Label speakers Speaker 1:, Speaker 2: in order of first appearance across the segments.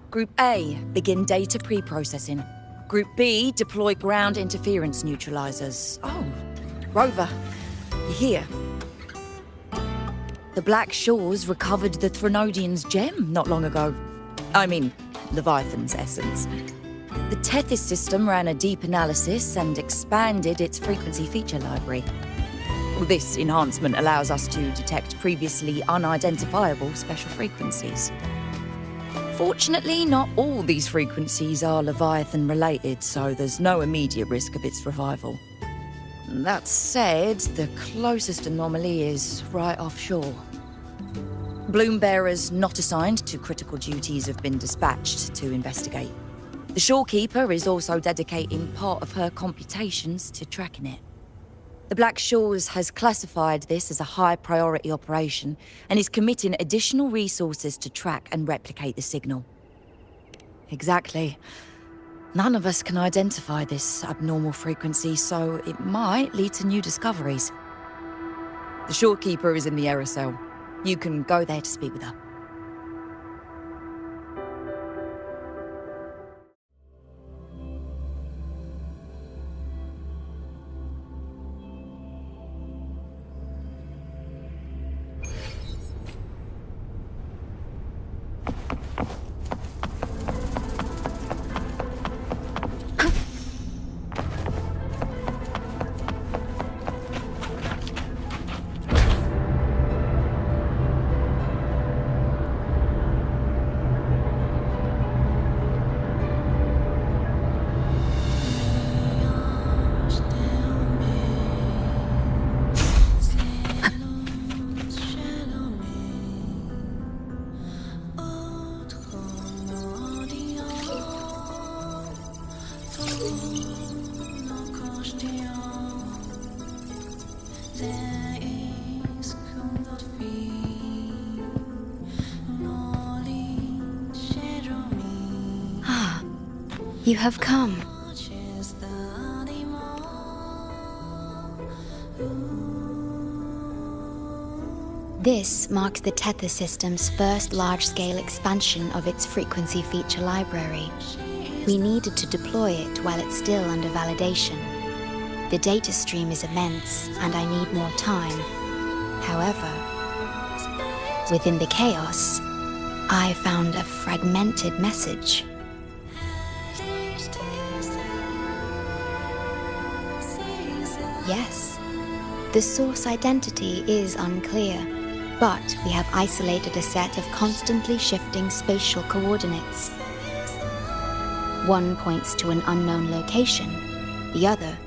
Speaker 1: Group A, begin data pre-processing. Group B, deploy ground interference neutralizers. Oh, Rover, you're here. The Black Shores recovered the Threnodian's gem not long ago. I mean, Leviathan's essence. The Tethys system ran a deep analysis and expanded its frequency feature library. This enhancement allows us to detect previously unidentifiable special frequencies. Fortunately, not all these frequencies are Leviathan-related, so there's no immediate risk of its revival. That said, the closest anomaly is right offshore. Bloom bearers not assigned to critical duties have been dispatched to investigate. The shorekeeper is also dedicating part of her computations to tracking it. The Black Shores has classified this as a high-priority operation and is committing additional resources to track and replicate the signal. Exactly. None of us can identify this abnormal frequency, so it might lead to new discoveries. The shorekeeper is in the aerosol. You can go there to speak with her.
Speaker 2: You have come. This marks the Tethys system's first large-scale expansion of its frequency feature library. We needed to deploy it while it's still under validation. The data stream is immense, and I need more time. However, within the chaos, I found a fragmented message. Yes, the source identity is unclear, but we have isolated a set of constantly shifting spatial coordinates. One points to an unknown location, the other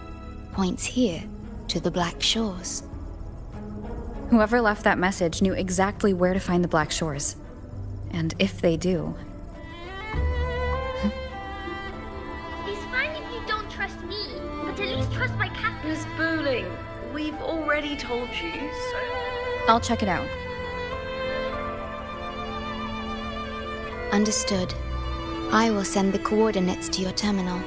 Speaker 2: points here to the Black Shores.
Speaker 3: Whoever left that message knew exactly where to find the Black Shores. And if they do...
Speaker 4: It's fine if you don't trust me, but at least trust my cat.
Speaker 5: Miss Booling, we've already told you, so...
Speaker 3: I'll check it out.
Speaker 2: Understood. I will send the coordinates to your terminal.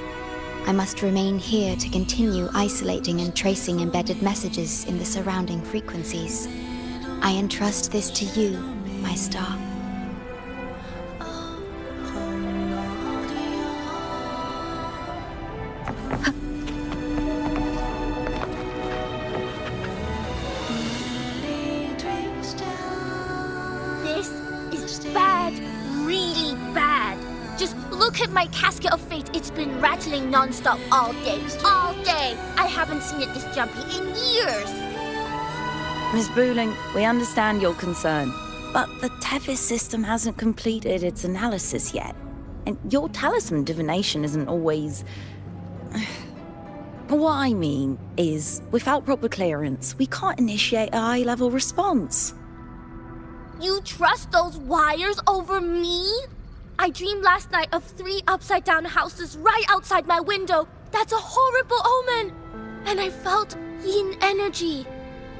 Speaker 2: I must remain here to continue isolating and tracing embedded messages in the surrounding frequencies. I entrust this to you, my star.
Speaker 4: Look at my casket of fate. It's been rattling non-stop all day. All day! I haven't seen it this jumpy in years.
Speaker 6: Miss Booling, we understand your concern, but the Tethys system hasn't completed its analysis yet. And your talisman divination isn't always... What I mean is, without proper clearance, we can't initiate a high-level response.
Speaker 4: You trust those wires over me? I dreamed last night of 3 upside-down houses right outside my window. That's a horrible omen. And I felt yin energy.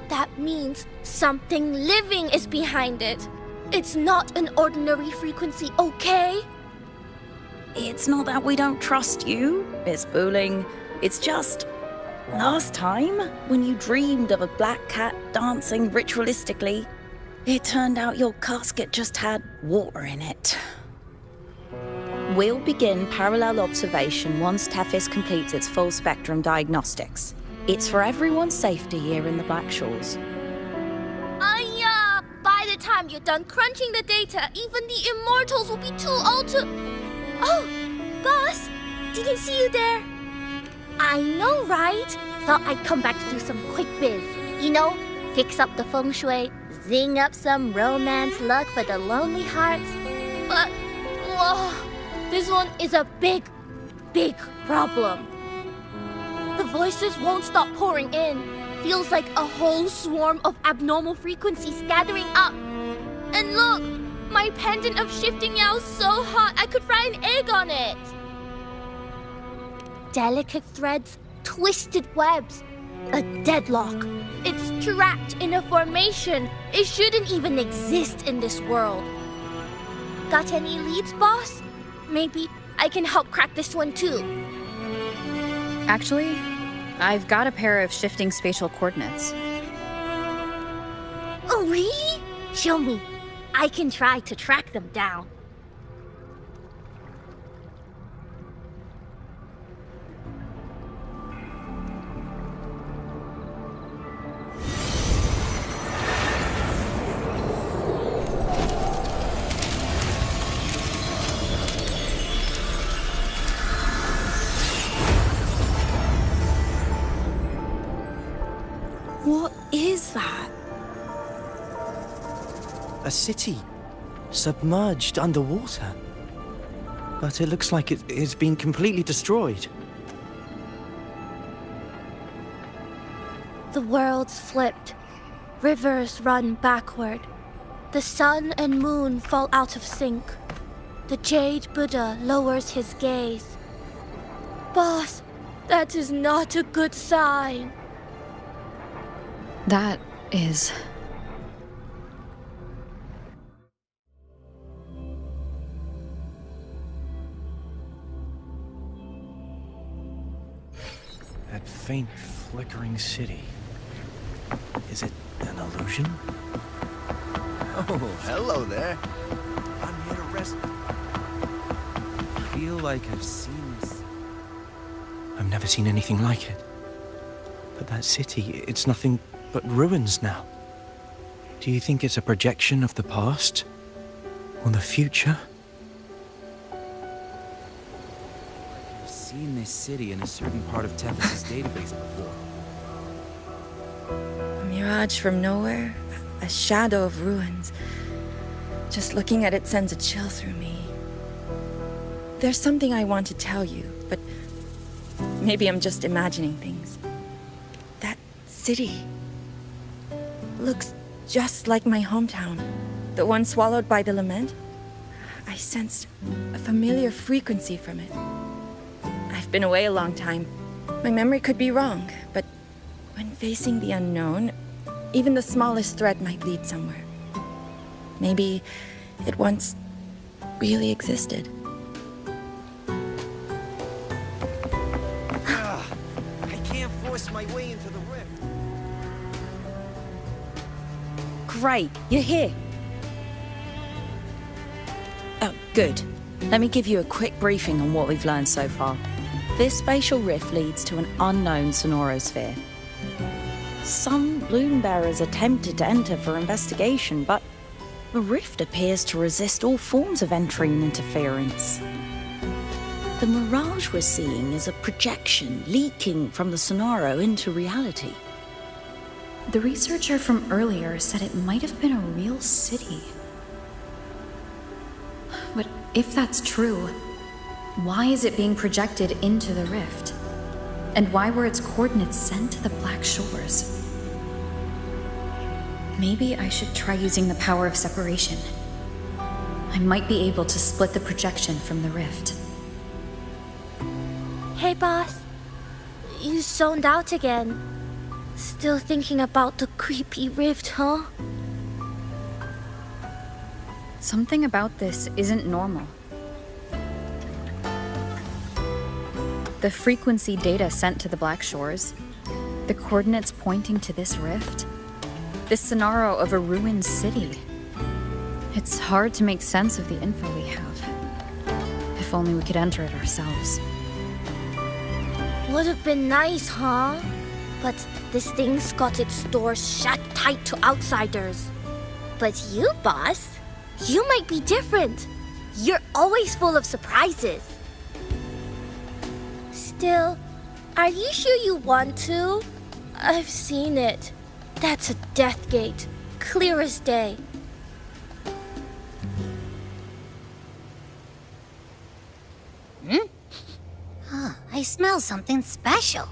Speaker 4: That means something living is behind it. It's not an ordinary frequency, okay?
Speaker 6: It's not that we don't trust you, Miss Booling. It's just... last time, when you dreamed of a black cat dancing ritualistically, it turned out your casket just had water in it. We'll begin parallel observation once Tethys completes its full spectrum diagnostics. It's for everyone's safety here in the Black Shores.
Speaker 4: By the time you're done crunching the data, even the immortals will be too old to... Oh, boss, didn't see you there. I know, right? Thought I'd come back to do some quick biz. You know, fix up the feng shui, zing up some romance luck for the lonely hearts. But, whoa, this one is a big, big problem. The voices won't stop pouring in. Feels like a whole swarm of abnormal frequencies gathering up. And look, my pendant of shifting yao is so hot I could fry an egg on it. Delicate threads, twisted webs, a deadlock. It's trapped in a formation. It shouldn't even exist in this world. Got any leads, boss? Maybe I can help crack this one too.
Speaker 3: Actually, I've got a pair of shifting spatial coordinates.
Speaker 4: Oh, really? Show me. I can try to track them down.
Speaker 6: What is that?
Speaker 7: A city, submerged underwater. But it looks like it's been completely destroyed.
Speaker 4: The world's flipped. Rivers run backward. The sun and moon fall out of sync. The Jade Buddha lowers his gaze. Boss, that is not a good sign.
Speaker 3: That is...
Speaker 7: That faint, flickering city. Is it an illusion?
Speaker 8: Oh, hello there. I'm here to rest. I feel like I've seen this.
Speaker 7: I've never seen anything like it. But that city, it's nothing but ruins now. Do you think it's a projection of the past? Or the future?
Speaker 8: I've seen this city in a certain part of Tethys' database before.
Speaker 1: A mirage from nowhere, a shadow of ruins. Just looking at it sends a chill through me. There's something I want to tell you, but maybe I'm just imagining things. That city looks just like my hometown, the one swallowed by the lament. I sensed a familiar frequency from it. I've been away a long time. My memory could be wrong, but when facing the unknown, even the smallest thread might lead somewhere. Maybe it once really existed.
Speaker 8: I can't force my way into the rift.
Speaker 6: Great, you're here. Oh, good. Let me give you a quick briefing on what we've learned so far. This spatial rift leads to an unknown sonorosphere. Some bloom bearers attempted to enter for investigation, but the rift appears to resist all forms of entry and interference. The mirage we're seeing is a projection leaking from the sonoro into reality.
Speaker 3: The researcher from earlier said it might have been a real city. But if that's true, why is it being projected into the rift? And why were its coordinates sent to the Black Shores? Maybe I should try using the power of separation. I might be able to split the projection from the rift.
Speaker 4: Hey, boss. You zoned out again. Still thinking about the creepy rift, huh?
Speaker 3: Something about this isn't normal. The frequency data sent to the Black Shores, the coordinates pointing to this rift, this scenario of a ruined city. It's hard to make sense of the info we have. If If only we could enter it ourselves.
Speaker 4: Would have been nice, huh? But this thing's got its doors shut tight to outsiders. But you, boss, you might be different. You're always full of surprises. Still, are you sure you want to? I've seen it. That's a death gate, clear as day.
Speaker 9: I smell something special.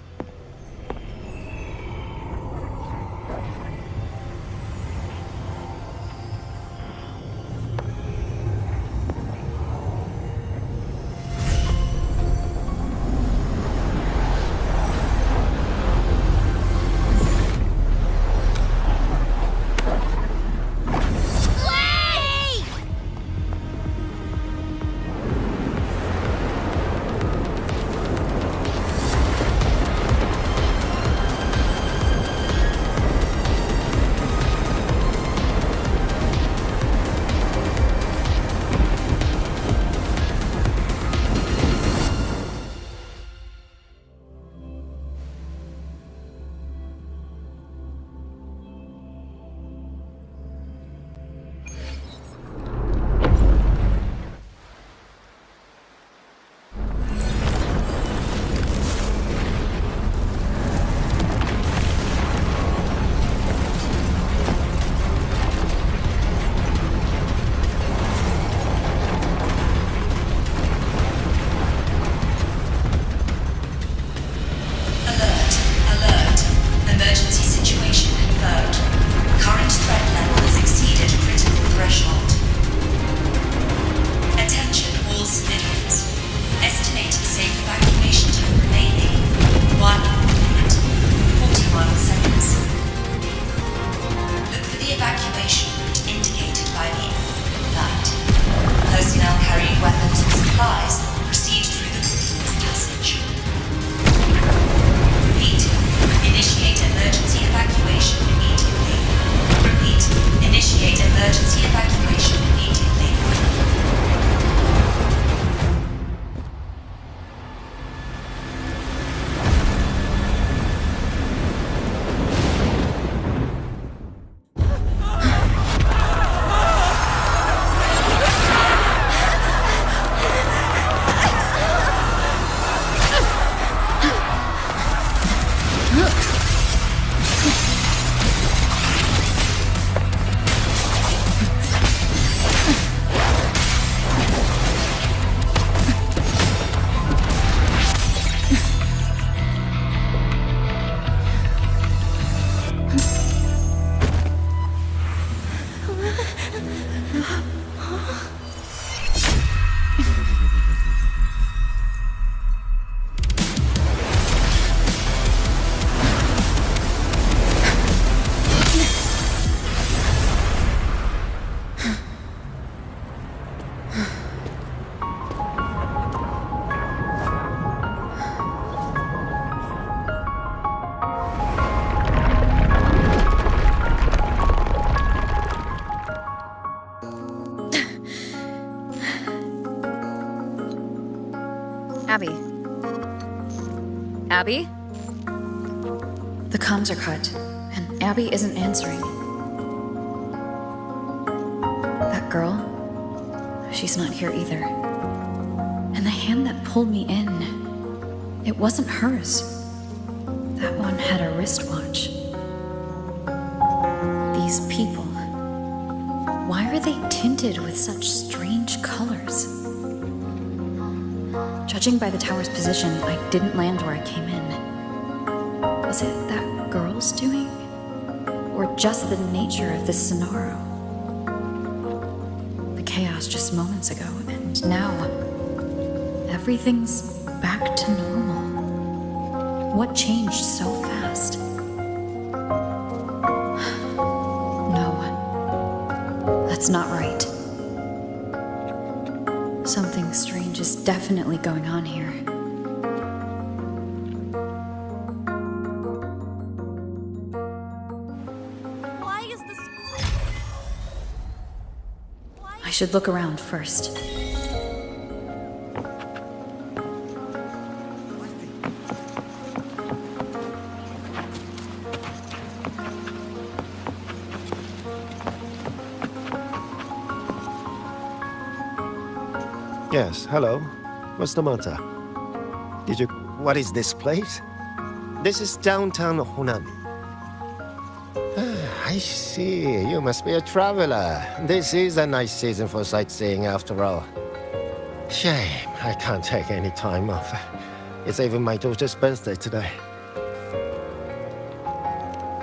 Speaker 3: Abby? Abby? The comms are cut, and Abby isn't answering. That girl, she's not here either. And the hand that pulled me in, it wasn't hers. That one had a wristwatch. These people, why are they tinted with such strange colors? Judging by the tower's position, I didn't land where I came in. Was it that girl's doing? Or just the nature of this scenario? The chaos just moments ago, and now everything's back to normal. What changed so fast? No, that's not right. Something strange is definitely going on here.
Speaker 4: Why is this...
Speaker 3: I should look around first.
Speaker 10: Yes, hello. What's the matter? Did you... What is this place? This is downtown Honami. I see. You must be a traveler. This is a nice season for sightseeing after all. Shame, I can't take any time off. It's even my daughter's birthday today.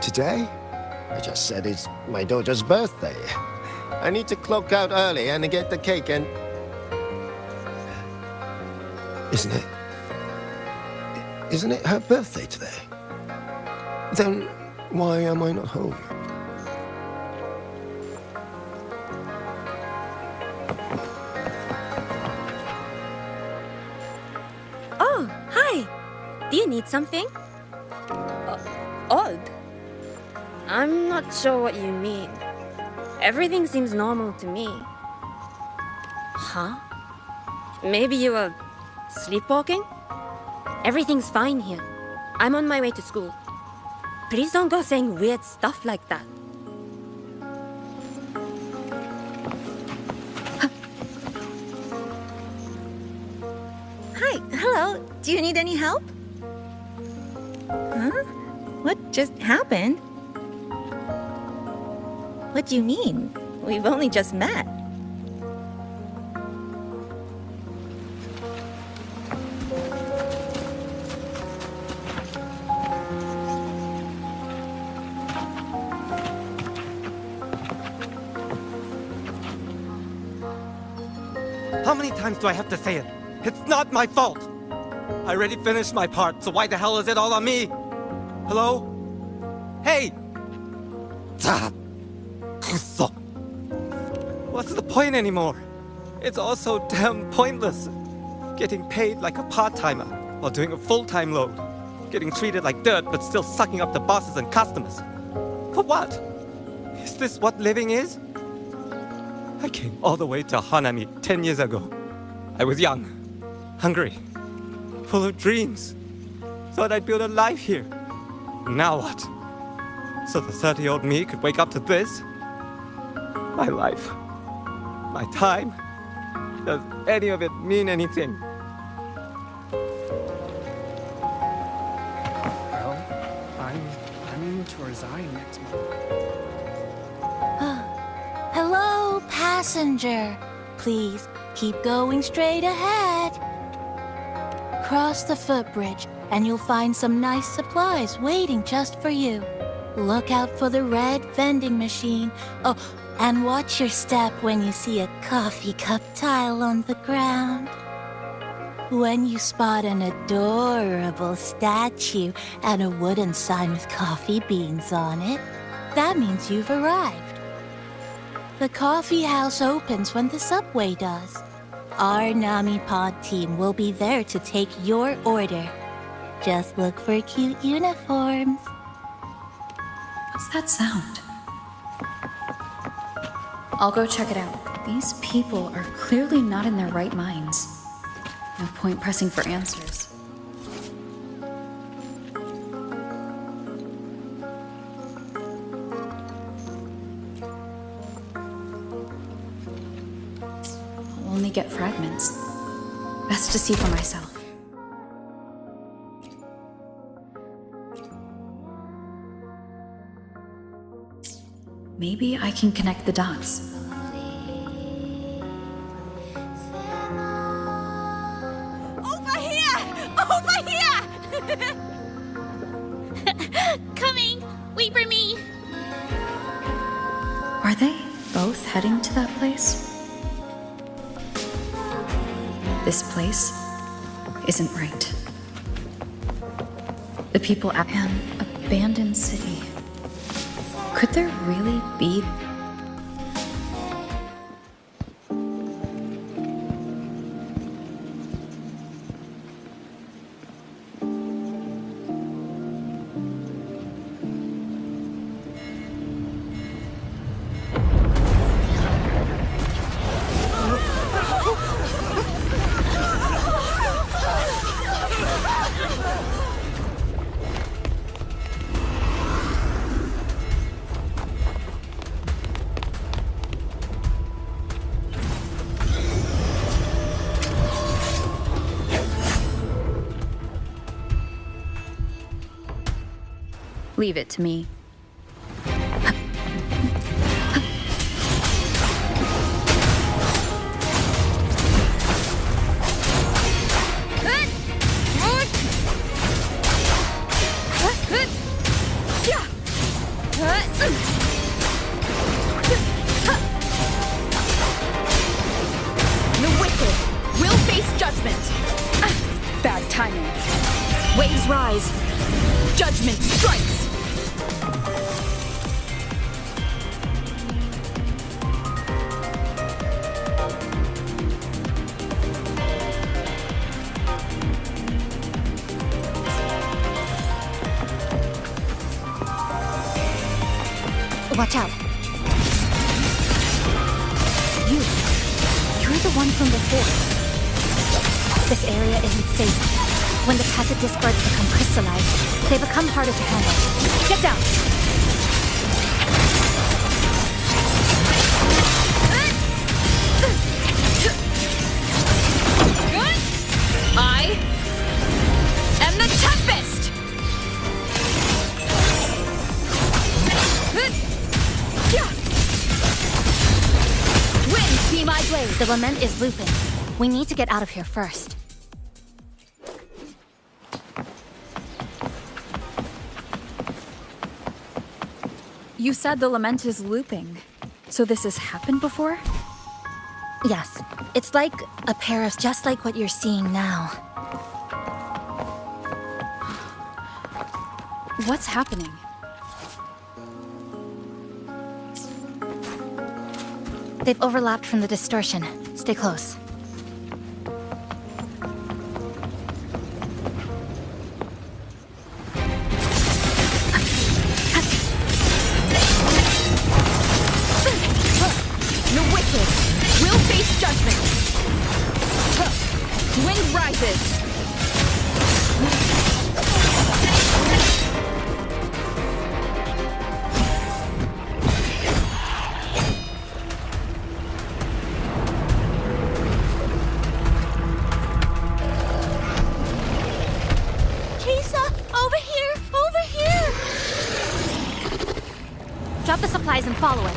Speaker 10: Today? I just said it's my daughter's birthday. I need to clock out early and get the cake and... Isn't it her birthday today? Then why am I not home?
Speaker 11: Oh, hi. Do you need something? Odd? I'm not sure what you mean. Everything seems normal to me. Huh? Maybe you were sleepwalking? Everything's fine here. I'm on my way to school. Please don't go saying weird stuff like that.
Speaker 12: Hi, hello. Do you need any help? Huh? What just happened? What do you mean? We've only just met.
Speaker 13: How many times do I have to say it? It's not my fault! I already finished my part, so why the hell is it all on me? Hello? Hey! What's the point anymore? It's all so damn pointless. Getting paid like a part-timer while doing a full-time load. Getting treated like dirt but still sucking up the bosses and customers. For what? Is this what living is? I came all the way to Hanami 10 years ago. I was young, hungry, full of dreams. Thought I'd build a life here. Now what? So the 30-year-old me could wake up to this? My life, my time, does any of it mean anything?
Speaker 14: Well, I'm planning to resign next month.
Speaker 4: Hello, passenger. Please keep going straight ahead. Cross the footbridge, and you'll find some nice supplies waiting just for you. Look out for the red vending machine. Oh, and watch your step when you see a coffee cup tile on the ground. When you spot an adorable statue and a wooden sign with coffee beans on it, that means you've arrived. The coffee house opens when the subway does. Our Nami Pod team will be there to take your order. Just look for cute uniforms.
Speaker 3: What's that sound? I'll go check it out. These people are clearly not in their right minds. No point pressing for answers. I'll only get fragments. Best to see for myself. Maybe I can connect the dots.
Speaker 4: Over here! Over here! Coming! Wait for me!
Speaker 3: Are they both heading to that place? This place isn't right. The people at an abandoned city. Could there really be... Leave it to me.
Speaker 1: The wicked will face judgment.
Speaker 3: Bad timing.
Speaker 1: Waves rise. Judgment strikes.
Speaker 2: Watch out. You're the one from before. This area isn't safe. When the tacit discords become crystallized, they become harder to handle. Get down!
Speaker 1: I am the Tempest!
Speaker 2: Wind, be my blade! The lament is looping. We need to get out of here first.
Speaker 3: You said the lament is looping. So this has happened before?
Speaker 2: Yes, it's like a pair of just like what you're seeing now.
Speaker 3: What's happening?
Speaker 2: They've overlapped from the distortion. Stay close.
Speaker 1: The wicked will face judgment. Wind rises.
Speaker 4: Chisa, over here! Over here!
Speaker 2: Drop the supplies and follow it.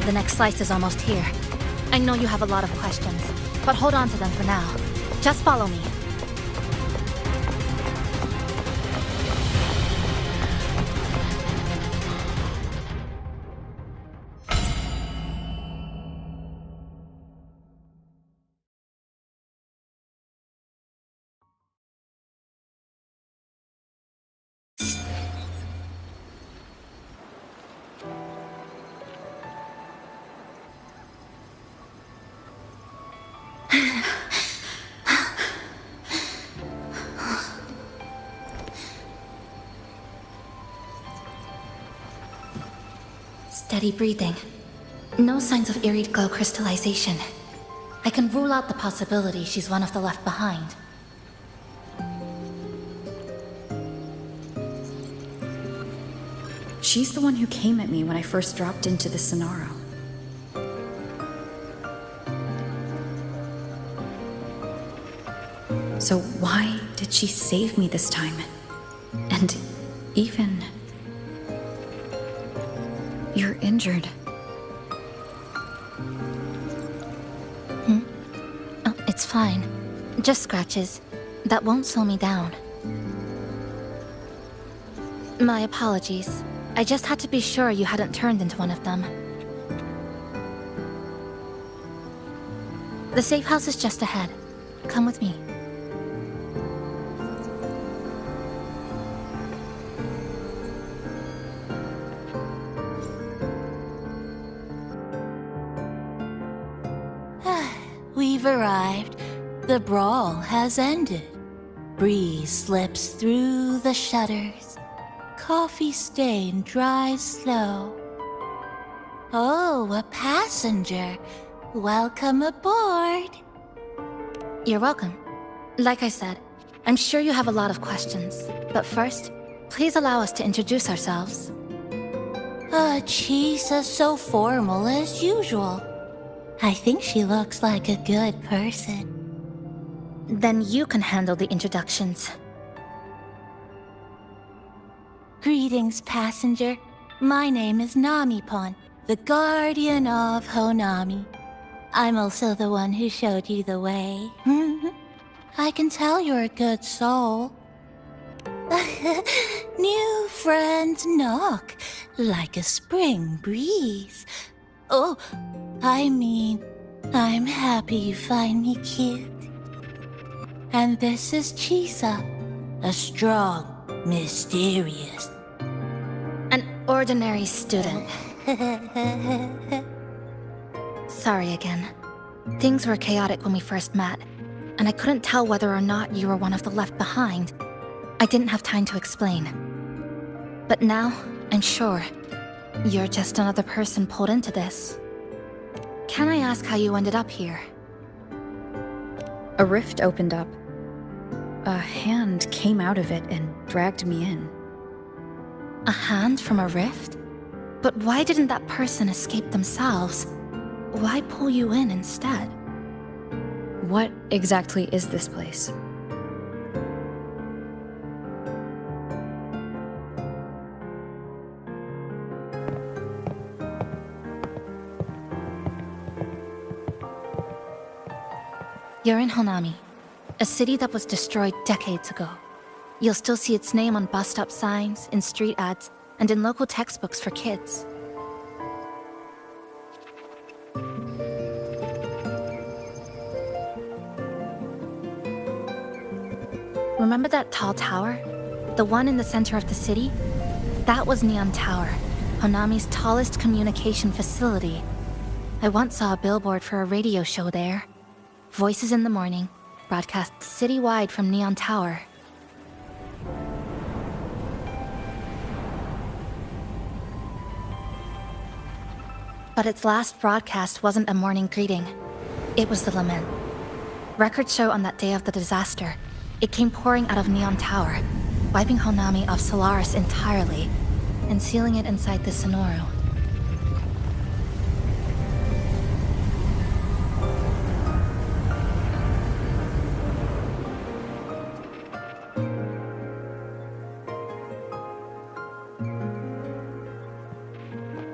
Speaker 2: The next slice is almost here. I know you have a lot of questions, but hold on to them for now. Just follow me. Steady breathing. No signs of eerie glow crystallization. I can rule out the possibility she's one of the left behind.
Speaker 3: She's the one who came at me when I first dropped into the Sonaro. So why did she save me this time? And even... You're injured.
Speaker 2: Oh, it's fine. Just scratches. That won't slow me down. My apologies. I just had to be sure you hadn't turned into one of them. The safe house is just ahead. Come with me.
Speaker 15: We've arrived. The brawl has ended. Breeze slips through the shutters. Coffee stain dries slow. Oh, a passenger. welcome aboard.
Speaker 2: You're welcome. Like I said, I'm sure you have a lot of questions. But first, please allow us to introduce ourselves.
Speaker 15: Chisa so formal as usual. I think she looks like a good person.
Speaker 2: Then you can handle the introductions.
Speaker 15: Greetings, passenger. My name is Namipon, the guardian of Honami. I'm also the one who showed you the way. I can tell you're a good soul. New friends knock like a spring breeze. Oh, I mean, I'm happy you find me cute. And this is Chisa, a strong, mysterious,
Speaker 2: an ordinary student. Sorry again. Things were chaotic when we first met, and I couldn't tell whether or not you were one of the left behind. I didn't have time to explain. But now, I'm sure, you're just another person pulled into this. Can I ask how you ended up here?
Speaker 3: A rift opened up. A hand came out of it and dragged me in.
Speaker 2: A hand from a rift? But why didn't that person escape themselves? Why pull you in instead?
Speaker 3: What exactly is this place?
Speaker 2: You're in Honami, a city that was destroyed decades ago. You'll still see its name on bus-stop signs, in street ads, and in local textbooks for kids. Remember that tall tower? The one in the center of the city? That was Neon Tower, Honami's tallest communication facility. I once saw a billboard for a radio show there. Voices in the morning, broadcast citywide from Neon Tower. But its last broadcast wasn't a morning greeting. It was the lament. Records show on that day of the disaster, it came pouring out of Neon Tower, wiping Honami off Solaris entirely, and sealing it inside the Sonoru.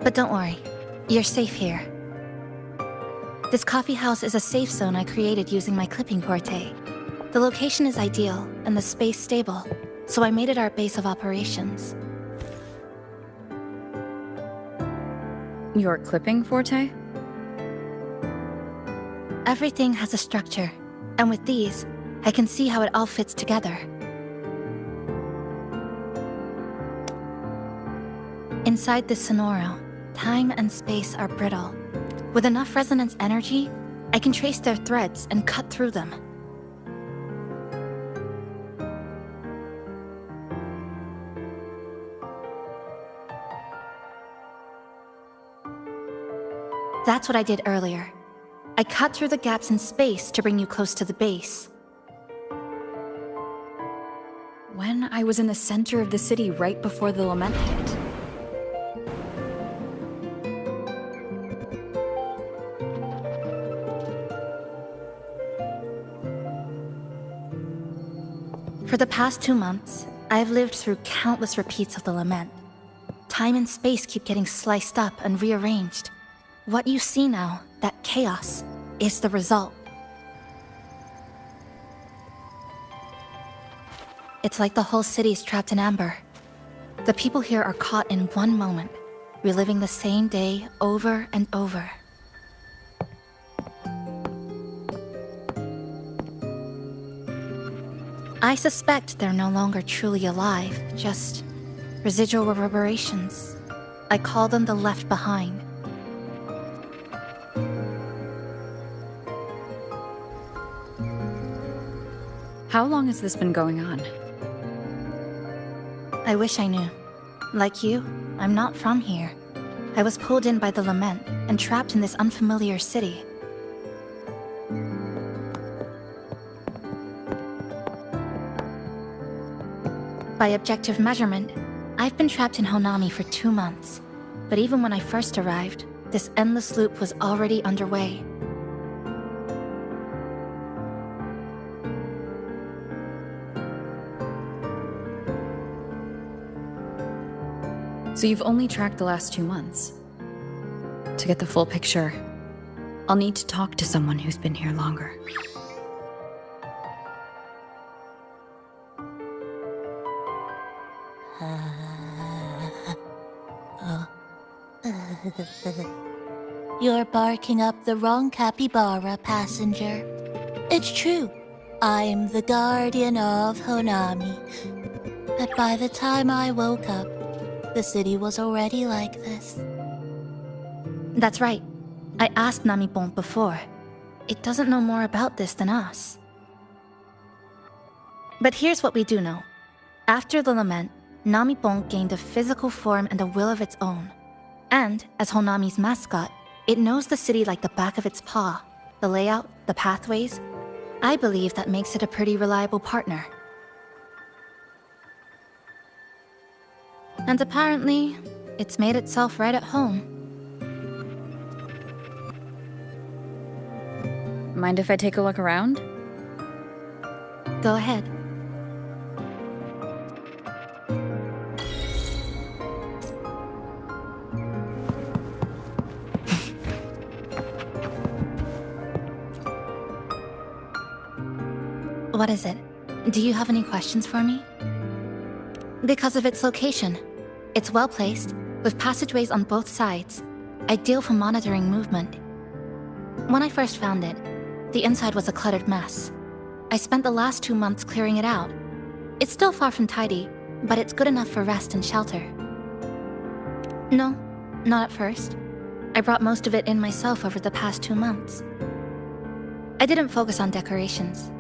Speaker 2: But don't worry, you're safe here. This coffee house is a safe zone I created using my clipping porte. The location is ideal, and the space stable, so I made it our base of operations.
Speaker 3: Your clipping forte?
Speaker 2: Everything has a structure, and with these, I can see how it all fits together. Inside this Sonoru, time and space are brittle. With enough resonance energy, I can trace their threads and cut through them. That's what I did earlier. I cut through the gaps in space to bring you close to the base.
Speaker 3: When I was in the center of the city right before the lament hit.
Speaker 2: For the past 2 months, I've lived through countless repeats of the lament. Time and space keep getting sliced up and rearranged. What you see now, that chaos, is the result. It's like the whole city is trapped in amber. The people here are caught in one moment, reliving the same day over and over. I suspect they're no longer truly alive, just residual reverberations. I call them the left behind.
Speaker 3: How long has this been going on?
Speaker 2: I wish I knew. Like you, I'm not from here. I was pulled in by the lament and trapped in this unfamiliar city. By objective measurement, I've been trapped in Honami for 2 months. But even when I first arrived, this endless loop was already underway.
Speaker 3: So you've only tracked the last 2 months. To get the full picture, I'll need to talk to someone who's been here longer.
Speaker 15: You're barking up the wrong capybara, passenger. It's true, I'm the guardian of Honami. But by the time I woke up, the city was already like this.
Speaker 2: That's right. I asked Namipon before. It doesn't know more about this than us. But here's what we do know. After the lament, Namipon gained a physical form and a will of its own. And, as Honami's mascot, it knows the city like the back of its paw. The layout, the pathways. I believe that makes it a pretty reliable partner. And apparently, it's made itself right at home.
Speaker 3: Mind if I take a look around?
Speaker 2: Go ahead. What is it? Do you have any questions for me? Because of its location. It's well placed, with passageways on both sides, ideal for monitoring movement. When I first found it, the inside was a cluttered mess. I spent the last 2 months clearing it out. It's still far from tidy, but it's good enough for rest and shelter. No, not at first. I brought most of it in myself over the past 2 months. I didn't focus on decorations.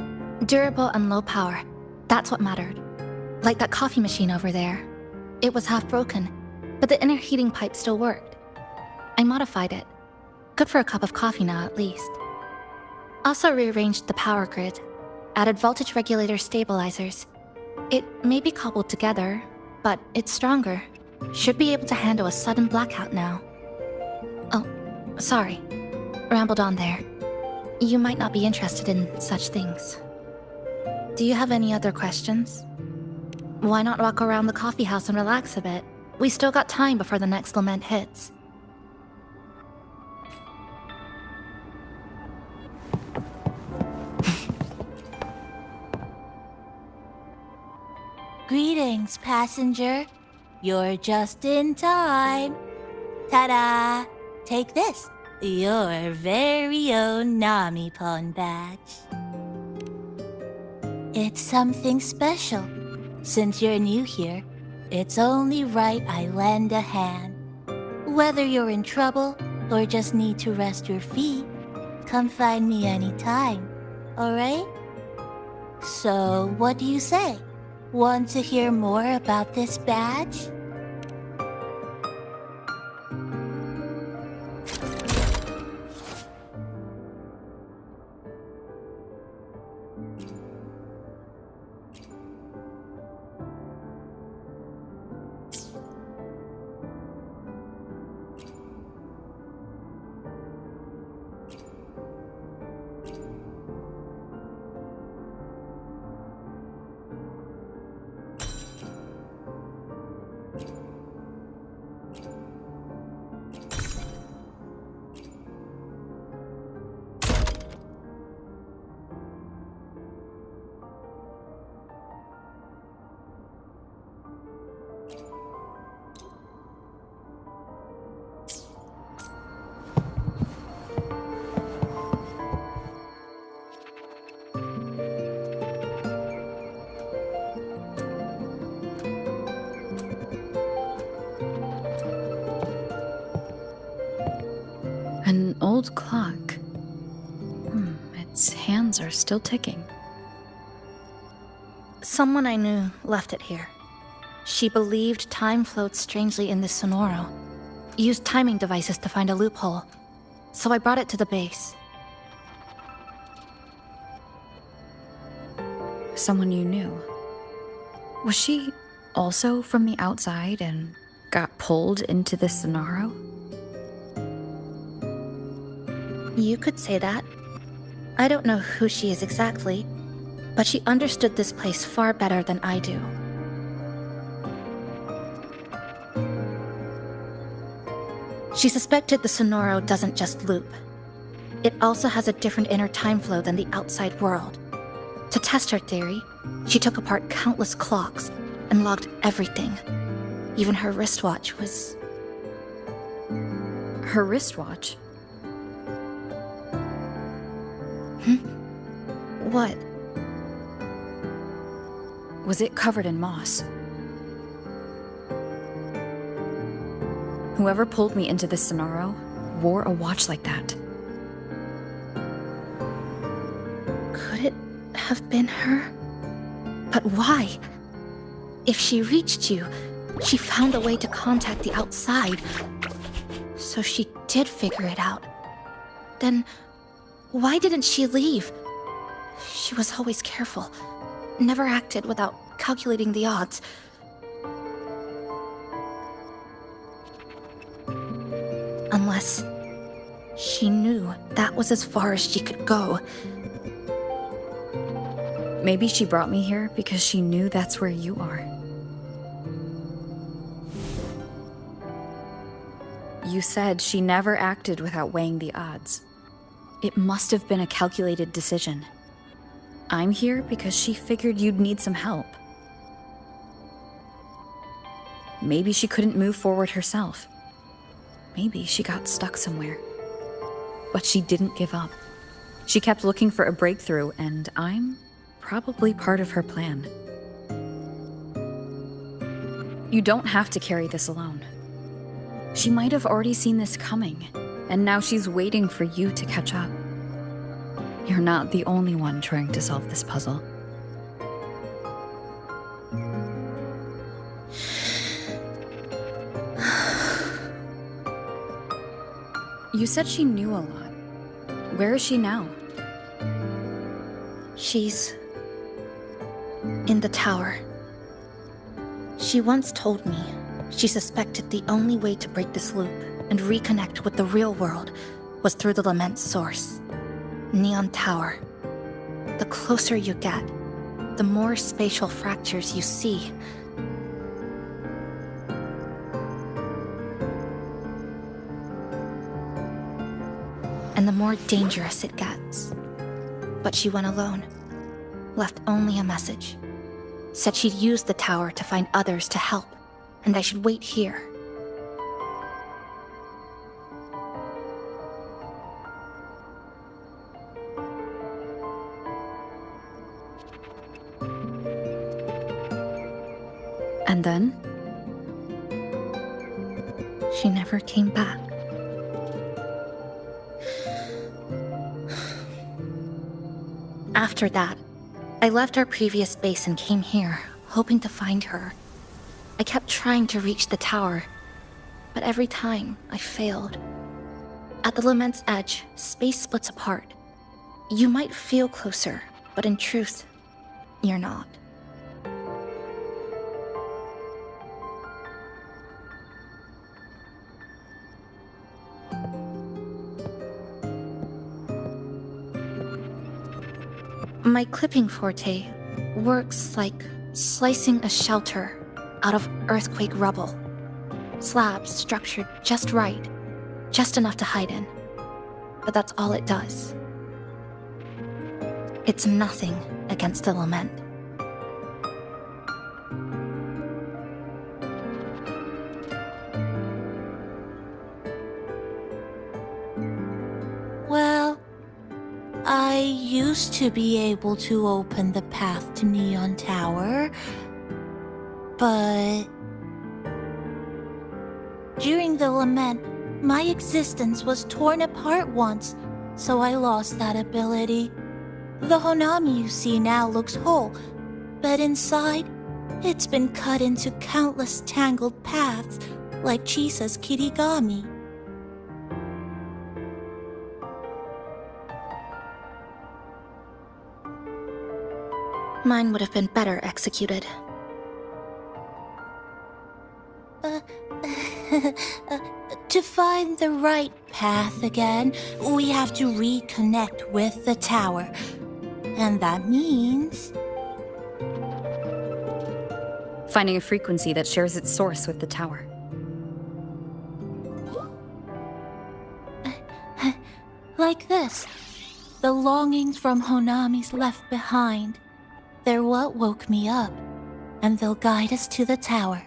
Speaker 2: Durable and low power, that's what mattered. Like that coffee machine over there. It was half broken, but the inner heating pipe still worked. I modified it. Good for a cup of coffee now, at least. Also rearranged the power grid, added voltage regulator stabilizers. It may be cobbled together, but it's stronger. Should be able to handle a sudden blackout now. Oh, sorry. Rambled on there. You might not be interested in such things. Do you have any other questions? Why not walk around the coffee house and relax a bit? We still got time before the next lament hits.
Speaker 15: Greetings, passenger. You're just in time. Ta-da! Take this, your very own Namipon badge. It's something special. Since you're new here, it's only right I lend a hand. Whether you're in trouble or just need to rest your feet, come find me anytime, alright? So, what do you say? Want to hear more about this badge?
Speaker 3: An old clock. Its hands are still ticking.
Speaker 2: Someone I knew left it here. She believed time floats strangely in this Sonoro. Used timing devices to find a loophole. So I brought it to the base.
Speaker 3: Someone you knew. Was she also from the outside and got pulled into this scenario?
Speaker 2: You could say that. I don't know who she is exactly, but she understood this place far better than I do. She suspected the Sonoro doesn't just loop. It also has a different inner time flow than the outside world. To test her theory, she took apart countless clocks and logged everything. Even her wristwatch was...
Speaker 3: Her wristwatch?
Speaker 2: What?
Speaker 3: Was it covered in moss? Whoever pulled me into this scenario wore a watch like that.
Speaker 2: Could it have been her? But why? If she reached you, she found a way to contact the outside. So she did figure it out. Then why didn't she leave? She was always careful, never acted without calculating the odds. Unless she knew that was as far as she could go.
Speaker 3: Maybe she brought me here because she knew that's where you are. You said she never acted without weighing the odds. It must have been a calculated decision. I'm here because she figured you'd need some help. Maybe she couldn't move forward herself. Maybe she got stuck somewhere. But she didn't give up. She kept looking for a breakthrough, and I'm probably part of her plan. You don't have to carry this alone. She might have already seen this coming, and now she's waiting for you to catch up. You're not the only one trying to solve this puzzle. You said she knew a lot. Where is she now?
Speaker 2: She's in the tower. She once told me she suspected the only way to break this loop and reconnect with the real world was through the Lament's source, Neon Tower. The closer you get, the more spatial fractures you see. And the more dangerous it gets. But she went alone, left only a message. Said she'd use the tower to find others to help, and I should wait here.
Speaker 3: And then?
Speaker 2: She never came back. After that, I left our previous base and came here, hoping to find her. I kept trying to reach the tower, but every time I failed. At the Lament's edge, space splits apart. You might feel closer, but in truth, you're not. My clipping forte works like slicing a shelter out of earthquake rubble. Slabs structured just right, just enough to hide in. But that's all it does. It's nothing against the Lament.
Speaker 15: Well, I used to be able to open the path to Neon Tower, but during the Lament, my existence was torn apart once, so I lost that ability. The Honami you see now looks whole, but inside, it's been cut into countless tangled paths, like Chisa's Kirigami.
Speaker 2: Mine would have been better executed.
Speaker 15: To find the right path again, we have to reconnect with the tower. And that means...
Speaker 3: finding a frequency that shares its source with the tower.
Speaker 15: Like this. The longings from Honami's left behind. They're what woke me up, and they'll guide us to the tower.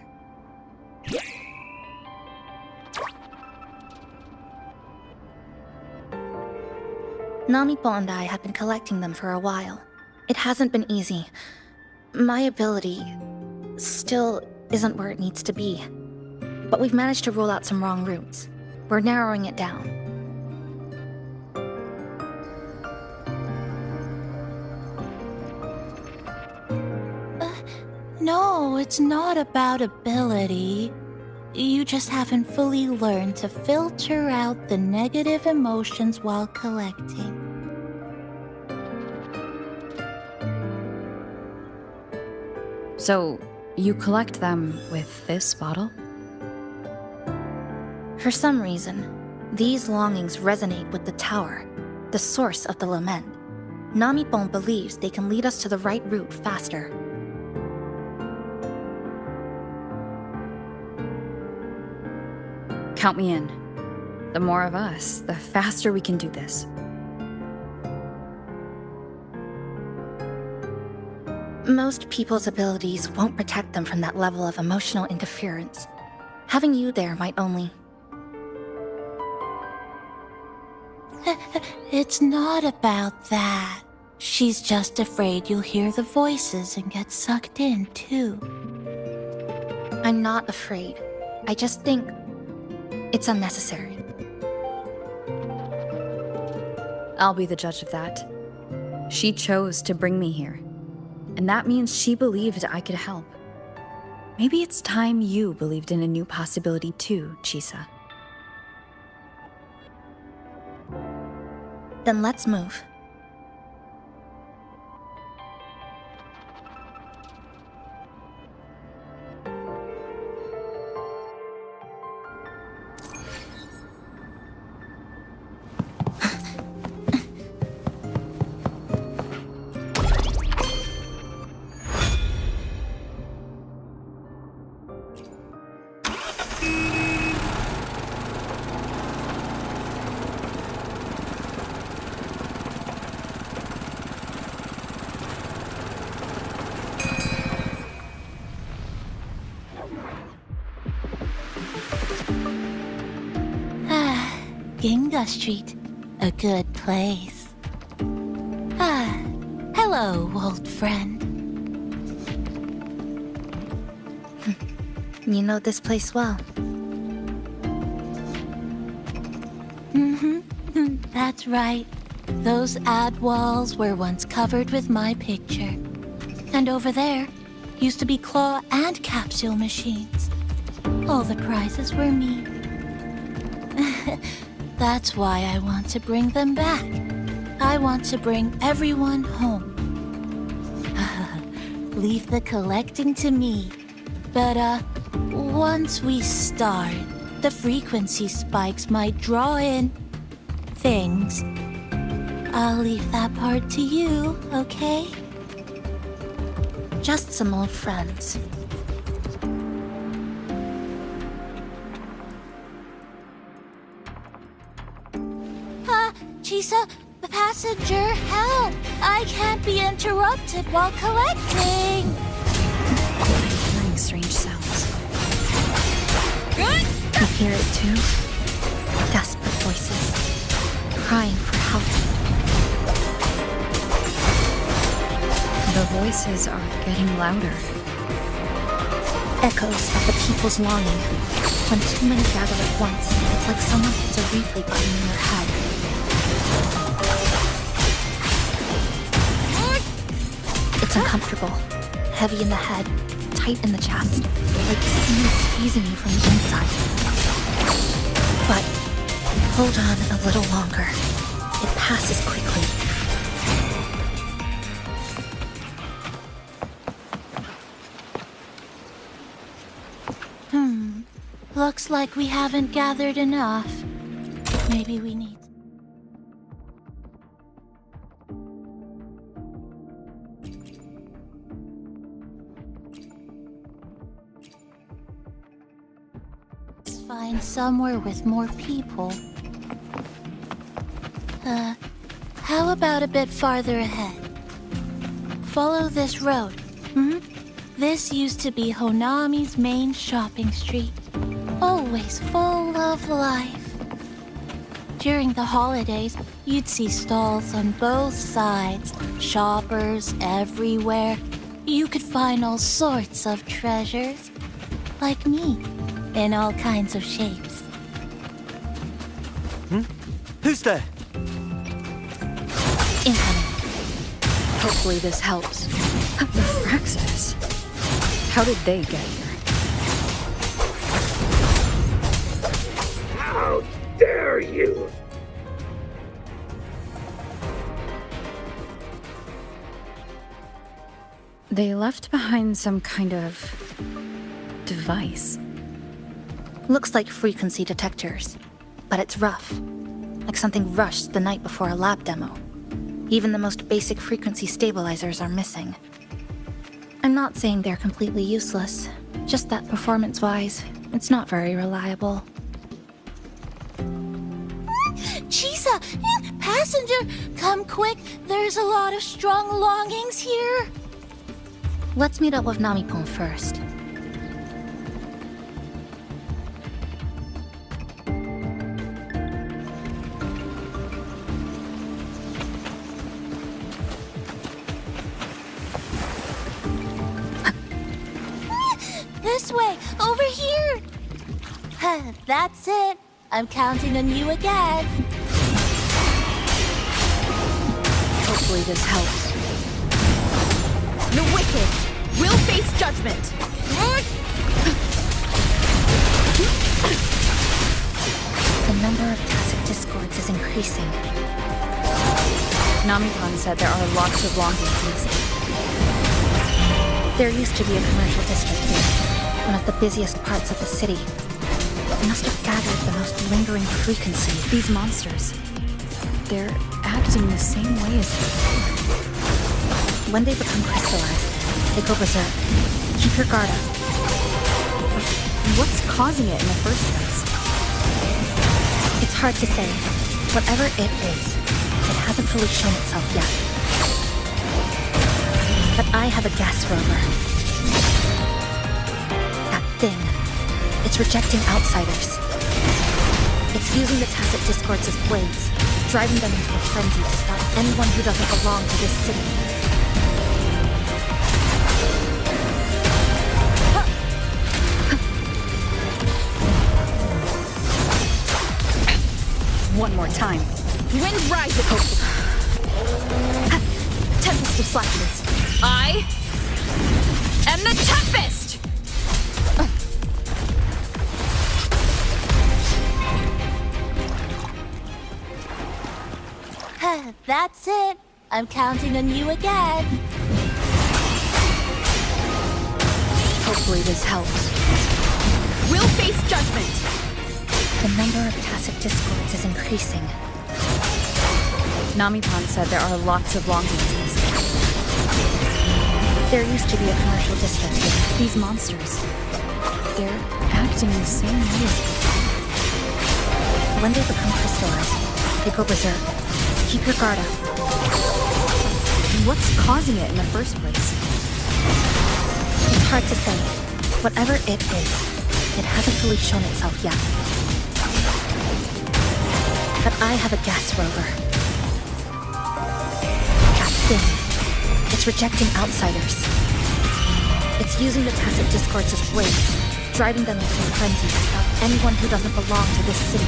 Speaker 2: Namipo and I have been collecting them for a while. It hasn't been easy. My ability still isn't where it needs to be. But we've managed to rule out some wrong routes. We're narrowing it down.
Speaker 15: No, it's not about ability. You just haven't fully learned to filter out the negative emotions while collecting.
Speaker 3: So, you collect them with this bottle?
Speaker 2: For some reason, these longings resonate with the tower, the source of the lament. Namipon believes they can lead us to the right route faster.
Speaker 3: Count me in. The more of us, the faster we can do this.
Speaker 2: Most people's abilities won't protect them from that level of emotional interference. Having you there might only...
Speaker 15: It's not about that. She's just afraid you'll hear the voices and get sucked in, too.
Speaker 2: I'm not afraid. I just think it's unnecessary.
Speaker 3: I'll be the judge of that. She chose to bring me here. And that means she believed I could help. Maybe it's time you believed in a new possibility too, Chisa.
Speaker 2: Then let's move.
Speaker 15: Ginga Street, a good place. Hello, old friend.
Speaker 2: You know this place well.
Speaker 15: That's right. Those ad walls were once covered with my picture. And over there used to be claw and capsule machines. All the prizes were me. That's why I want to bring them back. I want to bring everyone home. Leave the collecting to me. But, once we start, the frequency spikes might draw in things. I'll leave that part to you, okay?
Speaker 2: Just some old friends.
Speaker 15: Chisa, the passenger, help! I can't be interrupted while collecting!
Speaker 3: I'm hearing strange sounds.
Speaker 2: You hear it too? Desperate voices, crying for help.
Speaker 3: The voices are getting louder.
Speaker 2: Echoes of the people's longing. When too many gather at once, it's like someone hits a replay button in their head. It's uncomfortable, heavy in the head, tight in the chest, like someone squeezing you from the inside. But hold on a little longer. It passes quickly.
Speaker 15: Looks like we haven't gathered enough. Maybe we need... find somewhere with more people. How about a bit farther ahead? Follow this road. This used to be Honami's main shopping street. Always full of life. During the holidays, you'd see stalls on both sides, shoppers everywhere. You could find all sorts of treasures. Like me, in all kinds of shapes.
Speaker 13: Who's there?
Speaker 3: Incoming. Hopefully this helps. The Fraxes. How did they get here?
Speaker 16: How dare you!
Speaker 3: They left behind some kind of device.
Speaker 2: Looks like frequency detectors, but it's rough. Like something rushed the night before a lab demo. Even the most basic frequency stabilizers are missing. I'm not saying they're completely useless, just that performance-wise, it's not very reliable.
Speaker 15: Chisa! Passenger! Come quick! There's a lot of strong longings here!
Speaker 2: Let's meet up with Namipon first.
Speaker 15: This way! Over here! That's it! I'm counting on you again!
Speaker 3: Hopefully this helps.
Speaker 1: The wicked will face judgment!
Speaker 2: The number of tacit discords is increasing.
Speaker 3: Namipon said there are lots of longings missing.
Speaker 2: There used to be a commercial district here, one of the busiest parts of the city. It must have gathered the most lingering frequency.
Speaker 3: These monsters, they're acting the same way as before.
Speaker 2: When they become crystallized, they go berserk. Keep your guard up.
Speaker 3: What's causing it in the first place?
Speaker 2: It's hard to say. Whatever it is, it hasn't fully shown itself yet. But I have a gas rover. That thing. It's rejecting outsiders. It's using the tacit discords as blades, driving them into a frenzy to stop anyone who doesn't belong to this city.
Speaker 3: One more time.
Speaker 1: Wind rises!
Speaker 3: Tempest of Slackness.
Speaker 1: I am the Tempest!
Speaker 15: That's it! I'm counting on you again!
Speaker 3: Hopefully this helps.
Speaker 1: We'll face judgment!
Speaker 2: The number of tacit discords is increasing.
Speaker 3: Namipon said there are lots of longings missing.
Speaker 2: There used to be a commercial district here.
Speaker 3: These monsters, they're acting the same way as before.
Speaker 2: When they become crystallized, they go berserk. Keep your guard up.
Speaker 3: What's causing it in the first place?
Speaker 2: It's hard to say. Whatever it is, it hasn't fully shown itself yet. But I have a gas rover. That thing. It's rejecting outsiders. It's using the tacit discords as blades, driving them into a frenzy to stop anyone who doesn't belong to this city.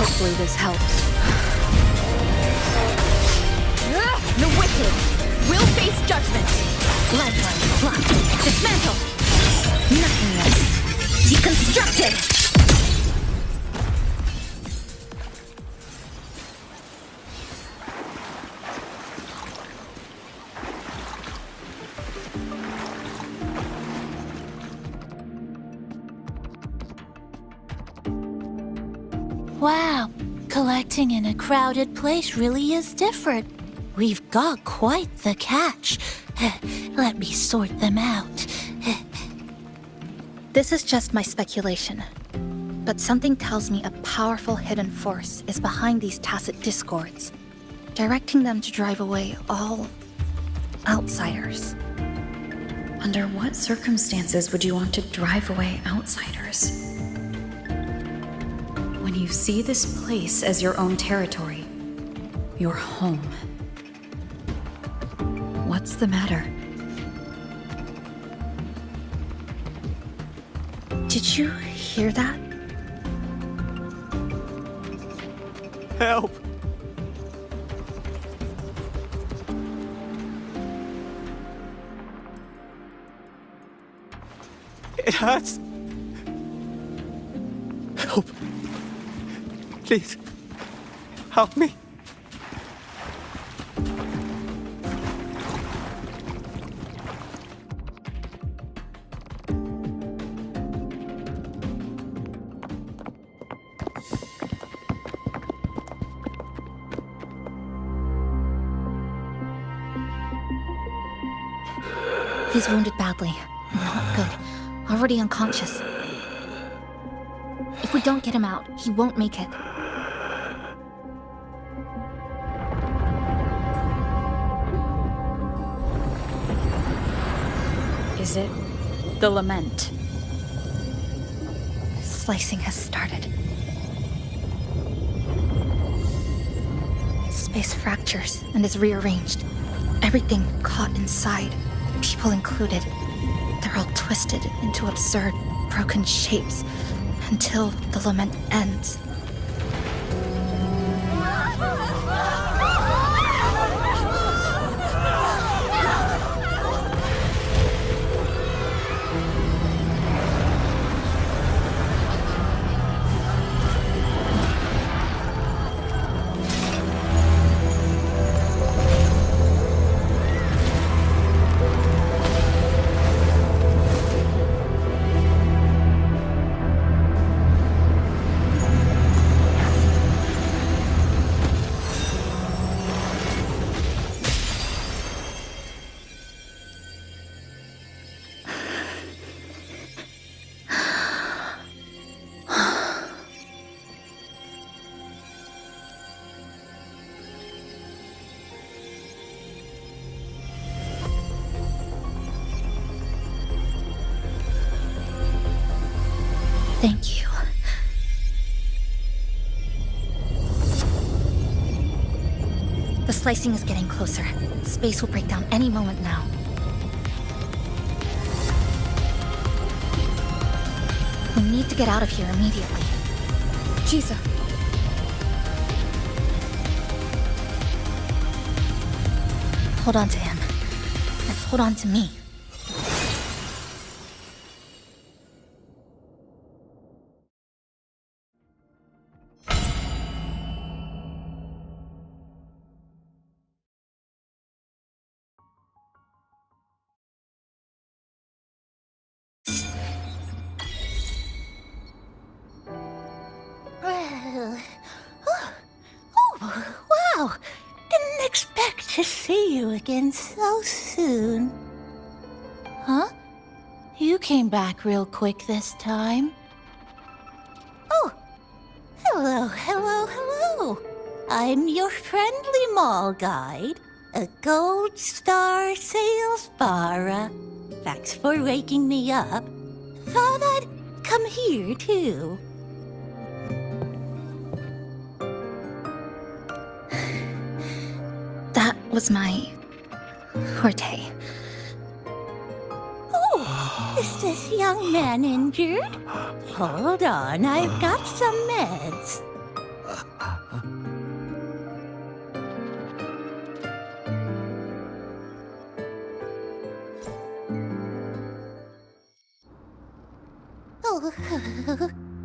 Speaker 3: Hopefully this helps.
Speaker 1: The wicked will face judgment!
Speaker 2: Lifeline, blocked. Dismantle!
Speaker 1: Nothingness deconstructed!
Speaker 15: Wow, collecting in a crowded place really is different. We've got quite the catch. Let me sort them out.
Speaker 2: This is just my speculation, but something tells me a powerful hidden force is behind these tacit discords, directing them to drive away all outsiders.
Speaker 3: Under what circumstances would you want to drive away outsiders? When you see this place as your own territory, your home. What's the matter?
Speaker 2: Did you hear that?
Speaker 13: Help! It hurts. Help. Please. Help me.
Speaker 2: He's wounded badly. Not good. Already unconscious. If we don't get him out, he won't make it.
Speaker 3: Is it the lament?
Speaker 2: Slicing has started. Space fractures and is rearranged. Everything caught inside, people included. They're all twisted into absurd, broken shapes until the lament ends. Thank you. The slicing is getting closer. Space will break down any moment now. We need to get out of here immediately. Chisa. Hold on to him. And hold on to me.
Speaker 15: Wow! Didn't expect to see you again so soon. Huh? You came back real quick this time. Oh! Hello. I'm your friendly mall guide, a gold star sales barra. Thanks for waking me up. Thought I'd come here too.
Speaker 2: That was my forte.
Speaker 15: Oh, is this young man injured? Hold on, I've got some meds.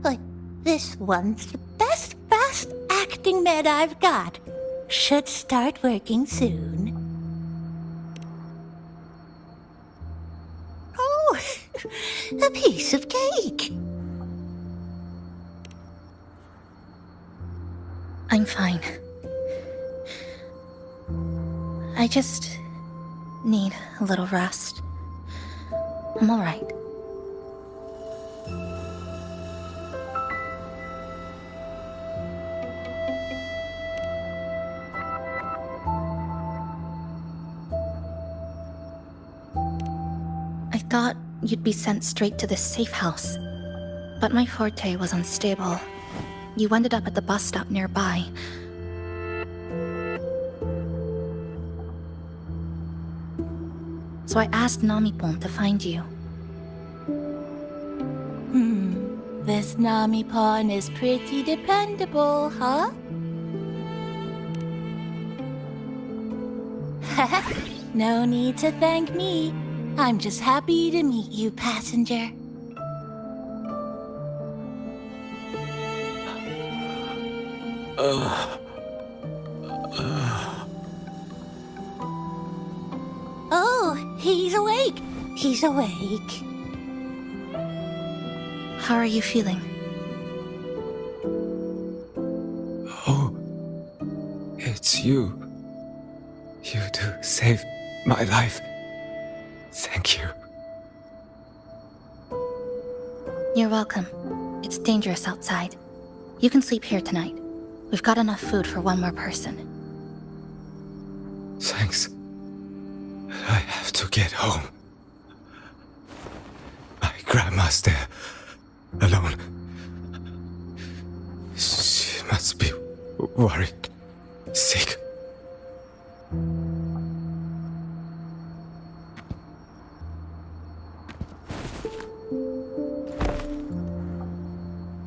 Speaker 15: But this one's the best fast acting med I've got. Should start working soon. Oh, a piece of cake. fine. I just need a little rest. I'm all right. I thought you'd be sent straight to this safe house, but my forte was unstable. You ended up at the bus stop nearby. So I asked Namipon to find you. This Namipon is pretty dependable, huh? No need to thank me. I'm just happy to meet you, passenger. Oh, he's awake. He's awake.
Speaker 2: How are you feeling?
Speaker 17: Oh, it's you. You two saved my life. Thank you.
Speaker 2: You're welcome. It's dangerous outside. You can sleep here tonight. We've got enough food for one more person.
Speaker 17: Thanks. I have to get home. My grandma's there, alone. She must be worried, sick.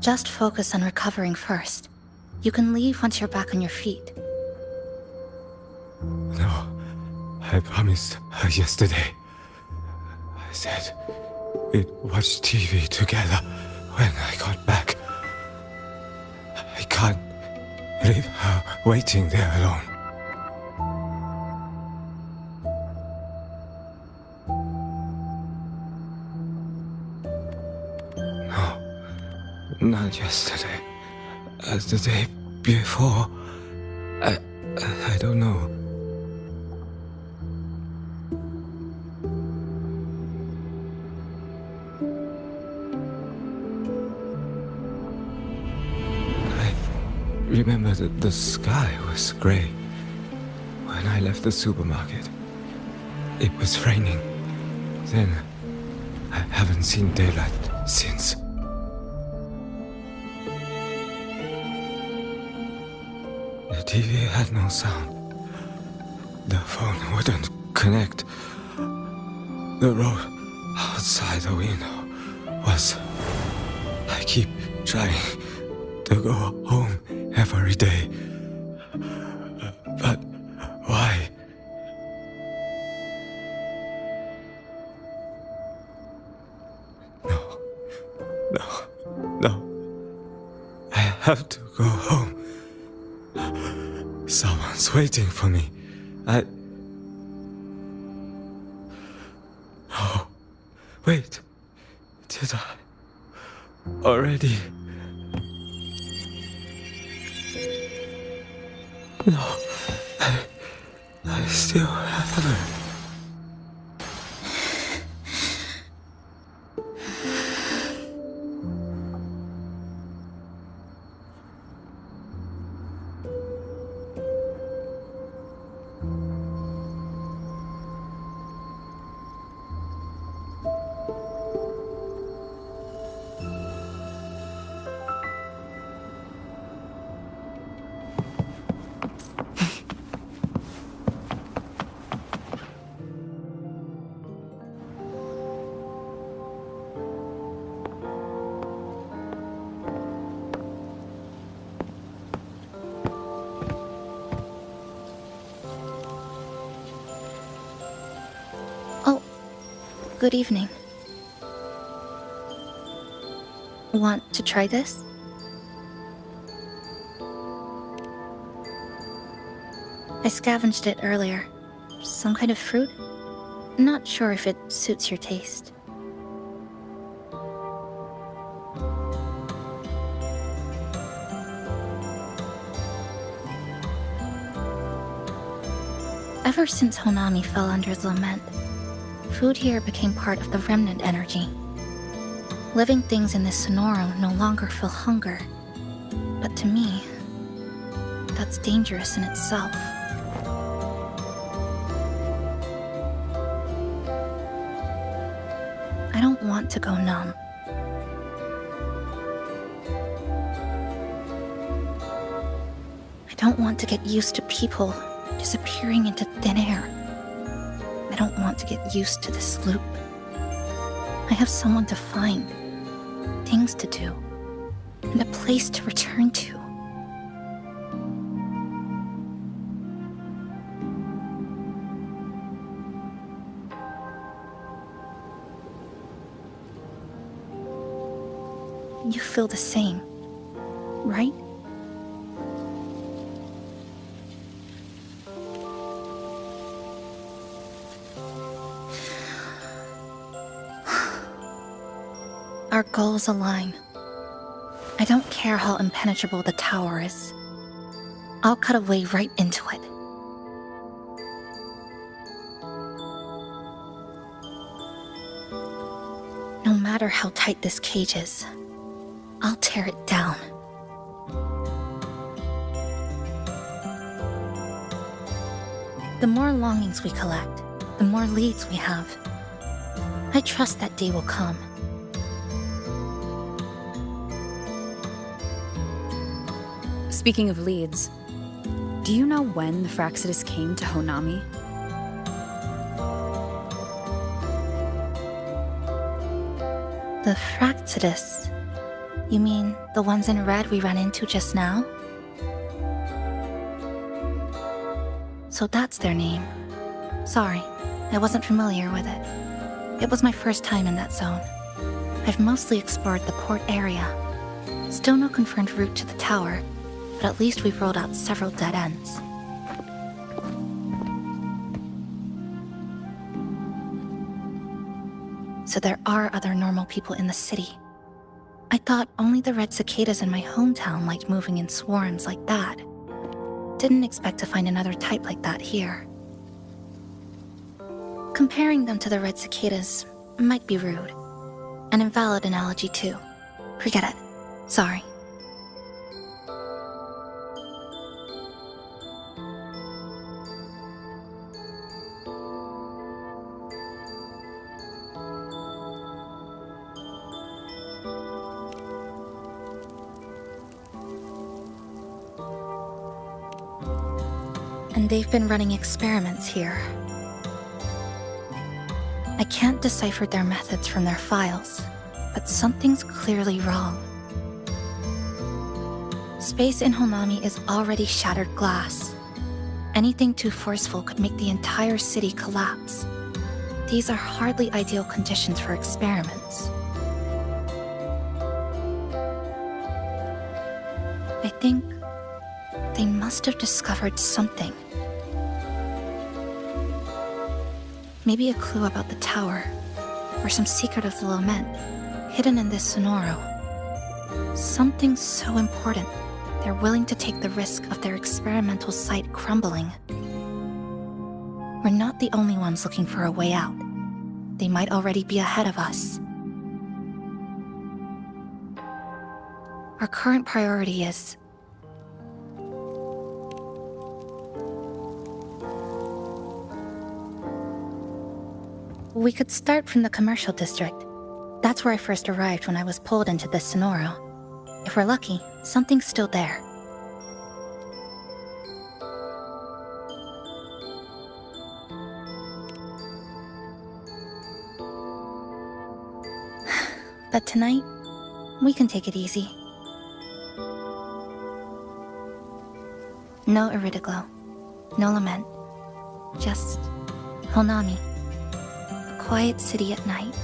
Speaker 2: Just focus on recovering first. You can leave once you're back on your feet.
Speaker 17: No, I promised her yesterday. I said we'd watch TV together when I got back. I can't leave her waiting there alone. No, not yesterday. The day before. I don't know. I remember that the sky was gray. When I left the supermarket, it was raining. Then, I haven't seen daylight since. The TV had no sound. The phone wouldn't connect. The road outside the window was... I keep trying to go home every day. But why? No. I have to go home. Someone's waiting for me. Oh, wait. Did I already? No, I still haven't.
Speaker 2: Good evening. Want to try this? I scavenged it earlier. Some kind of fruit? Not sure if it suits your taste. Ever since Honami fell under the lament, food here became part of the remnant energy. Living things in this Sonoro no longer feel hunger, but to me, that's dangerous in itself. I don't want to go numb. I don't want to get used to people disappearing into thin air. I don't want to get used to this loop. I have someone to find, things to do, and a place to return to. You feel the same, right? Our goals align. I don't care how impenetrable the tower is. I'll cut a way right into it. No matter how tight this cage is, I'll tear it down. The more longings we collect, the more leads we have. I trust that day will come.
Speaker 18: Speaking of leads, do you know when the Fraxidus came to Honami?
Speaker 2: The Fraxidus? You mean the ones in red we ran into just now? So that's their name. Sorry, I wasn't familiar with it. It was my first time in that zone. I've mostly explored the port area. Still no confirmed route to the tower, but at least we've rolled out several dead ends. So there are other normal people in the city. I thought only the red cicadas in my hometown liked moving in swarms like that. Didn't expect to find another type like that here. Comparing them to the red cicadas might be rude. An invalid analogy too. Forget it. Sorry. And they've been running experiments here. I can't decipher their methods from their files, but something's clearly wrong. Space in Honami is already shattered glass. Anything too forceful could make the entire city collapse. These are hardly ideal conditions for experiments. I think they must have discovered something. Maybe a clue about the tower, or some secret of the lament, hidden in this Sonoro. Something so important, they're willing to take the risk of their experimental site crumbling. We're not the only ones looking for a way out. They might already be ahead of us. Our current priority is we could start from the commercial district. That's where I first arrived when I was pulled into this Sonoro. If we're lucky, something's still there. But tonight, we can take it easy. No Iridoglow, no lament, just Honami. Quiet city at night.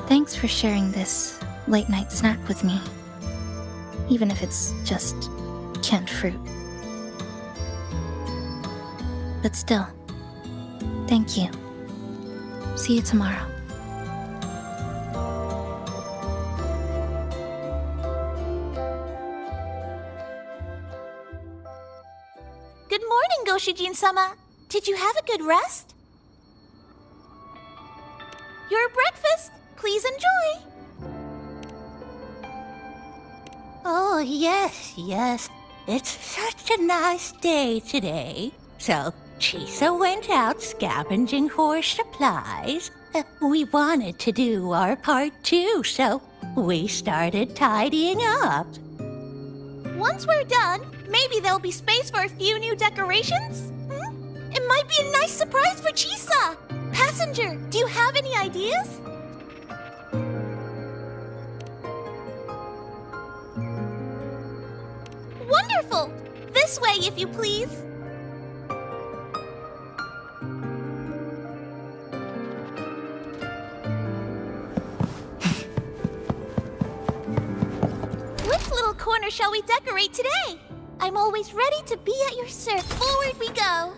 Speaker 2: Thanks for sharing this late-night snack with me, even if it's just canned fruit. But still, thank you. See you tomorrow.
Speaker 4: Good morning,
Speaker 15: Goshijin-sama. Did you have a good rest? Your breakfast. Please enjoy. Oh, yes, yes. It's such a nice day today. So, Chisa went out scavenging for supplies. We wanted to do our part too, so we started tidying up. Once we're done, maybe there'll be space for a few new decorations? It might be a nice surprise for Chisa! Passenger, do you have any ideas? Wonderful! This way, if you please. Which little corner shall we decorate today? I'm always ready to be at your service. Forward we go.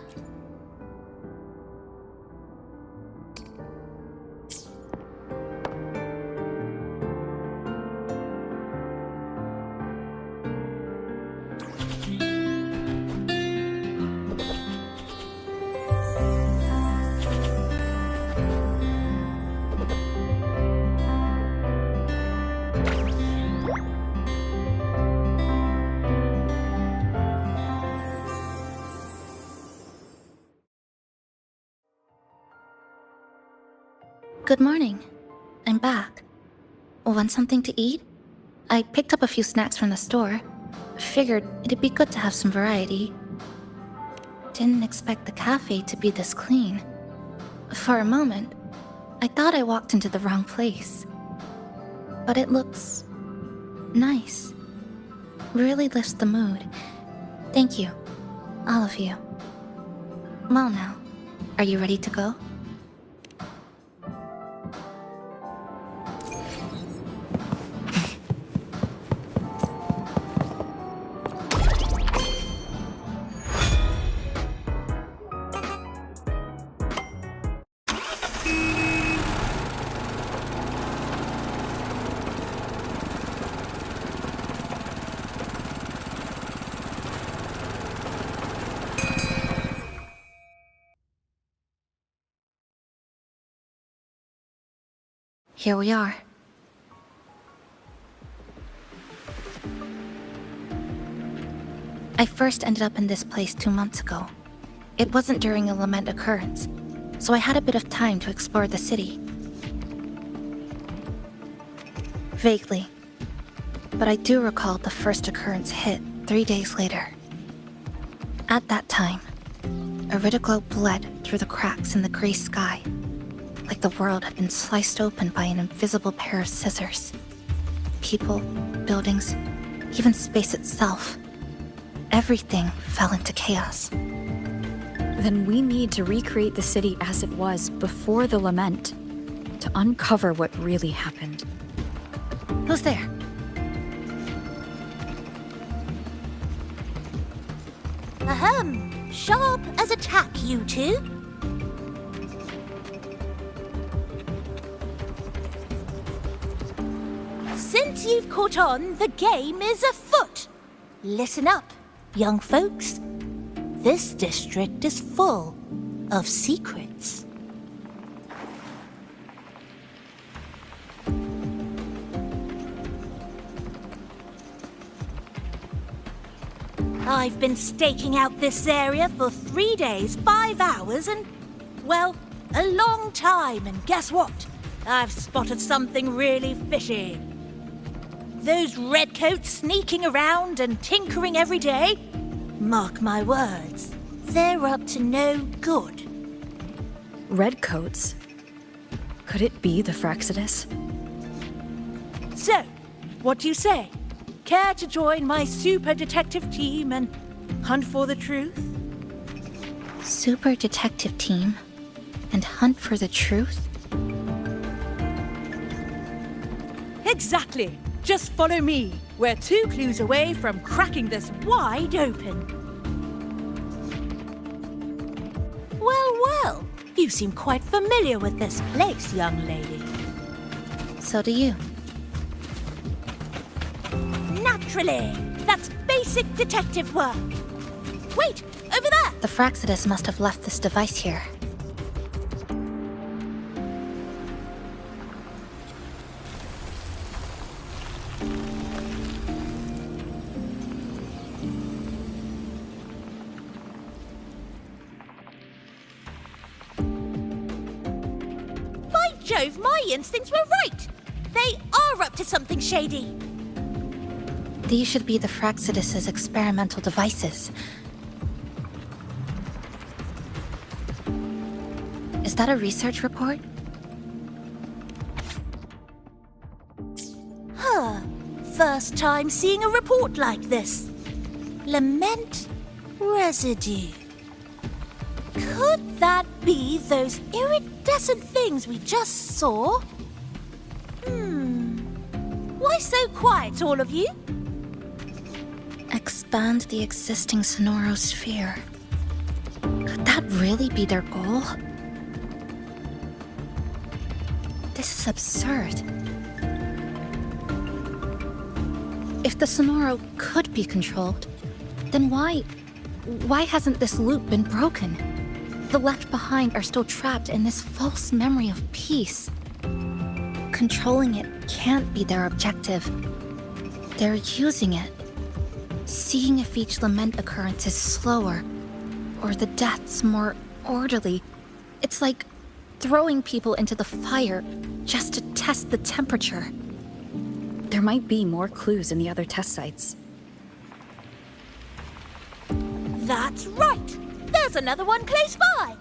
Speaker 2: Good morning. I'm back. Want something to eat? I picked up a few snacks from the store. Figured it'd be good to have some variety. Didn't expect the cafe to be this clean. For a moment, I thought I walked into the wrong place. But it looks nice. Really lifts the mood. Thank you, all of you. Well now, are you ready to go? Here we are. I first ended up in this place 2 months ago. It wasn't during a lament occurrence, so I had a bit of time to explore the city. Vaguely, but I do recall the first occurrence hit 3 days later. At that time, Iridoglow bled through the cracks in the gray sky, like the world had been sliced open by an invisible pair of scissors. People, buildings, even space itself. Everything fell into chaos.
Speaker 18: Then we need to recreate the city as it was before the lament, to uncover what really happened.
Speaker 2: Who's there?
Speaker 15: Ahem! Sharp as a tack, you two. Since you've caught on, the game is afoot. Listen up, young folks. This district is full of secrets. I've been staking out this area for 3 days, 5 hours, and, well, a long time. And guess what? I've spotted something really fishy. Those redcoats sneaking around and tinkering every day, mark my words, they're up to no good.
Speaker 18: Redcoats? Could it be the Fraxidus?
Speaker 15: So, what do you say? Care to join my super detective team and hunt for the truth?
Speaker 2: Super detective team and hunt for the truth?
Speaker 15: Exactly. Just follow me. We're 2 clues away from cracking this wide open. Well, well. You seem quite familiar with this place, young lady.
Speaker 2: So do you.
Speaker 15: Naturally. That's basic detective work. Wait, over there.
Speaker 2: The Fraxidus must have left this device here.
Speaker 15: By Jove, my instincts were right! They are up to something shady!
Speaker 2: These should be the Fraxidus's experimental devices. Is that a research report?
Speaker 15: Huh. First time seeing a report like this. Lament residue. Could that be those iridescent things we just saw? Why so quiet, all of you?
Speaker 2: Expand the existing sonorosphere. Could that really be their goal? This is absurd. If the Sonoro could be controlled, then why hasn't this loop been broken? The left behind are still trapped in this false memory of peace. Controlling it can't be their objective. They're using it. Seeing if each lament occurrence is slower, or the deaths more orderly. It's like throwing people into the fire just to test the temperature.
Speaker 18: There might be more clues in the other test sites.
Speaker 15: That's right! There's another one close by!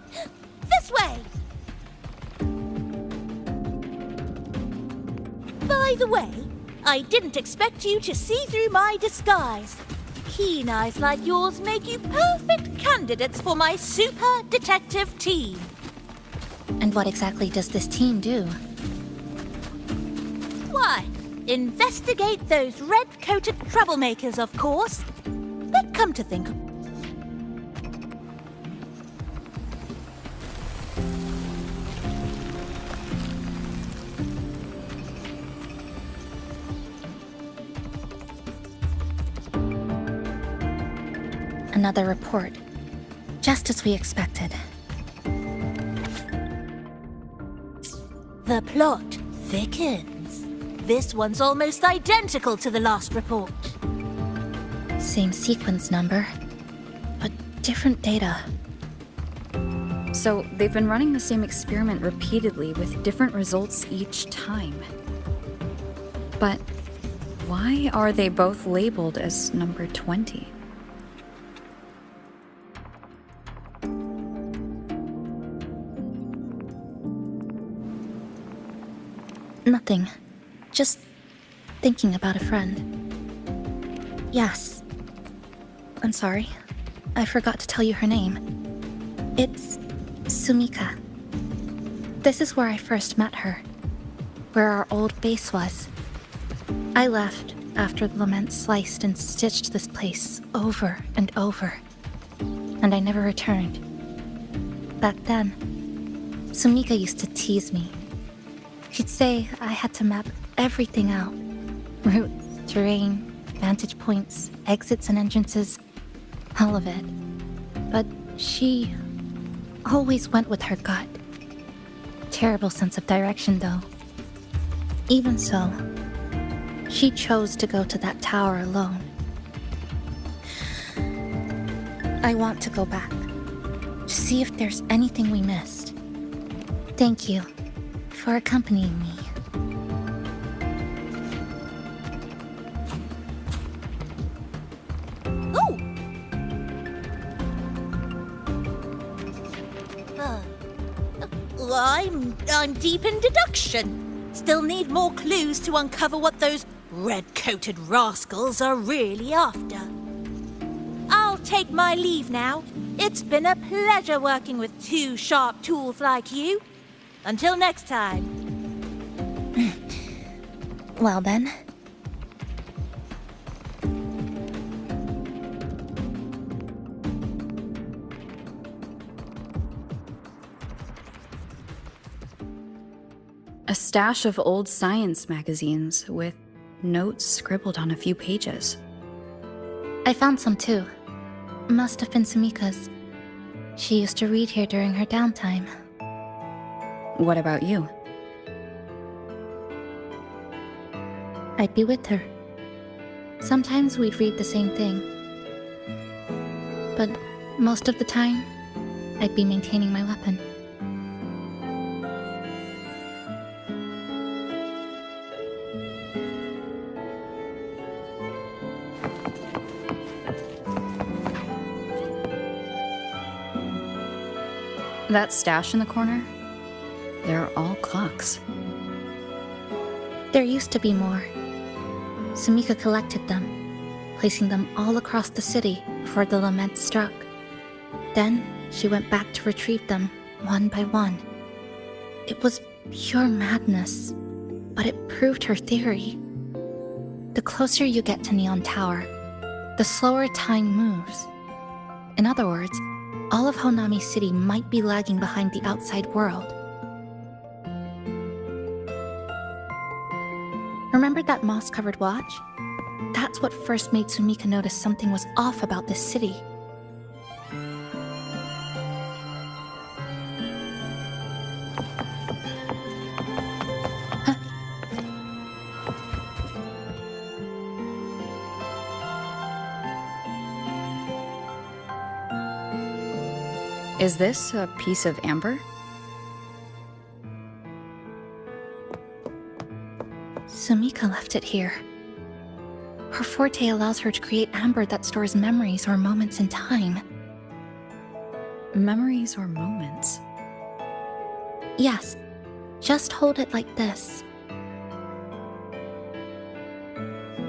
Speaker 15: This way! By the way, I didn't expect you to see through my disguise. Keen eyes like yours make you perfect candidates for my super detective team.
Speaker 2: And what exactly does this team do?
Speaker 15: Why, investigate those red-coated troublemakers, of course. But come to think of
Speaker 2: Another report. Just as we expected.
Speaker 15: the plot thickens. This one's almost identical to the last report.
Speaker 2: Same sequence number, but different data.
Speaker 18: So they've been running the same experiment repeatedly with different results each time. But why are they both labeled as number 20?
Speaker 2: Nothing. Just thinking about a friend. Yes. I'm sorry. I forgot to tell you her name. It's Sumika. This is where I first met her. Where our old base was. I left after the lament sliced and stitched this place over and over. And I never returned. Back then, Sumika used to tease me. She'd say I had to map everything out. Routes, terrain, vantage points, exits and entrances. All of it. But she always went with her gut. Terrible sense of direction, though. Even so, she chose to go to that tower alone. I want to go back. To see if there's anything we missed. Thank you for accompanying me.
Speaker 15: Oh! I'm deep in deduction. Still need more clues to uncover what those red-coated rascals are really after. I'll take my leave now. It's been a pleasure working with two sharp tools like you. Until next time.
Speaker 2: Well then.
Speaker 18: A stash of old science magazines with notes scribbled on a few pages.
Speaker 2: I found some too. Must have been Sumika's. She used to read here during her downtime.
Speaker 18: What about you?
Speaker 2: I'd be with her. Sometimes we'd read the same thing. But most of the time, I'd be maintaining my weapon.
Speaker 18: That stash in the corner? They're all clocks.
Speaker 2: There used to be more. Sumika collected them, placing them all across the city before the lament struck. Then she went back to retrieve them one by one. It was pure madness, but it proved her theory. The closer you get to Neon Tower, the slower time moves. In other words, all of Honami City might be lagging behind the outside world. Remember that moss-covered watch? That's what first made Sumika notice something was off about this city.
Speaker 18: Is this a piece of amber?
Speaker 2: Sumika left it here. Her forte allows her to create amber that stores memories or moments in time.
Speaker 18: Memories or moments?
Speaker 2: Yes, just hold it like this.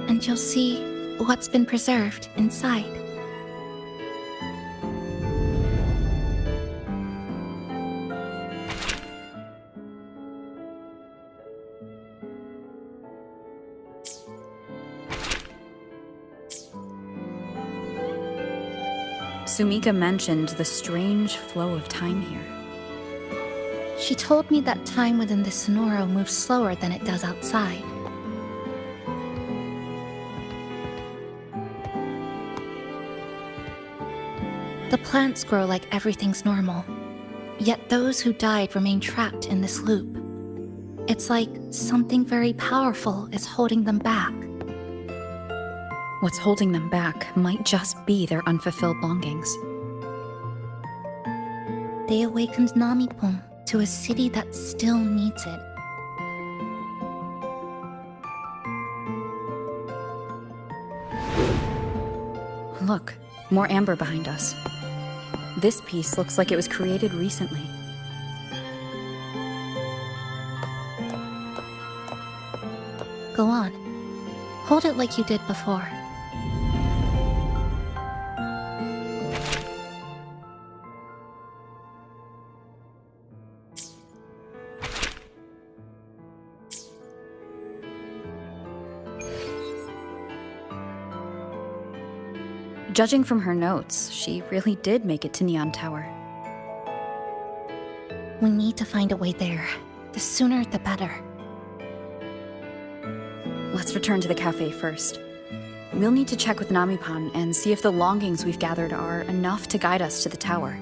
Speaker 2: And you'll see what's been preserved inside.
Speaker 18: Sumika mentioned the strange flow of time here.
Speaker 2: She told me that time within the Sonoro moves slower than it does outside. The plants grow like everything's normal, yet those who died remain trapped in this loop. It's like something very powerful is holding them back.
Speaker 18: What's holding them back might just be their unfulfilled longings.
Speaker 2: They awakened Namipon to a city that still needs it.
Speaker 18: Look, more amber behind us. This piece looks like it was created recently.
Speaker 2: Go on. Hold it like you did before.
Speaker 18: Judging from her notes, she really did make it to Neon Tower.
Speaker 2: We need to find a way there. The sooner, the better.
Speaker 18: Let's return to the cafe first. We'll need to check with Namipon and see if the longings we've gathered are enough to guide us to the tower.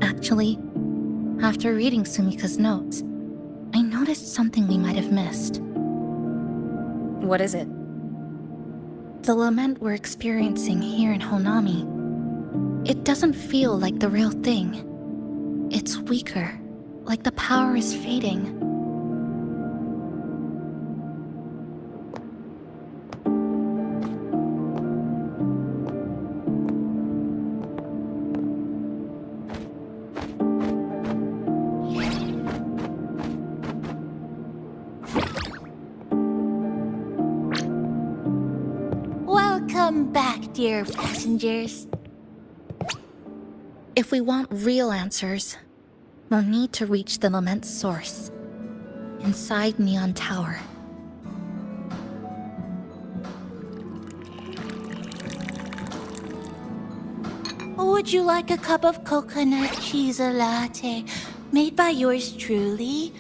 Speaker 2: Actually, after reading Sumika's notes, I noticed something we might have missed.
Speaker 18: What is it?
Speaker 2: The lament we're experiencing here in Honami. It doesn't feel like the real thing. It's weaker, like the power is fading.
Speaker 15: Welcome back, dear passengers.
Speaker 2: If we want real answers, we'll need to reach the lament's source. inside Neon Tower.
Speaker 15: Would you like a cup of coconut chisa latte made by yours truly?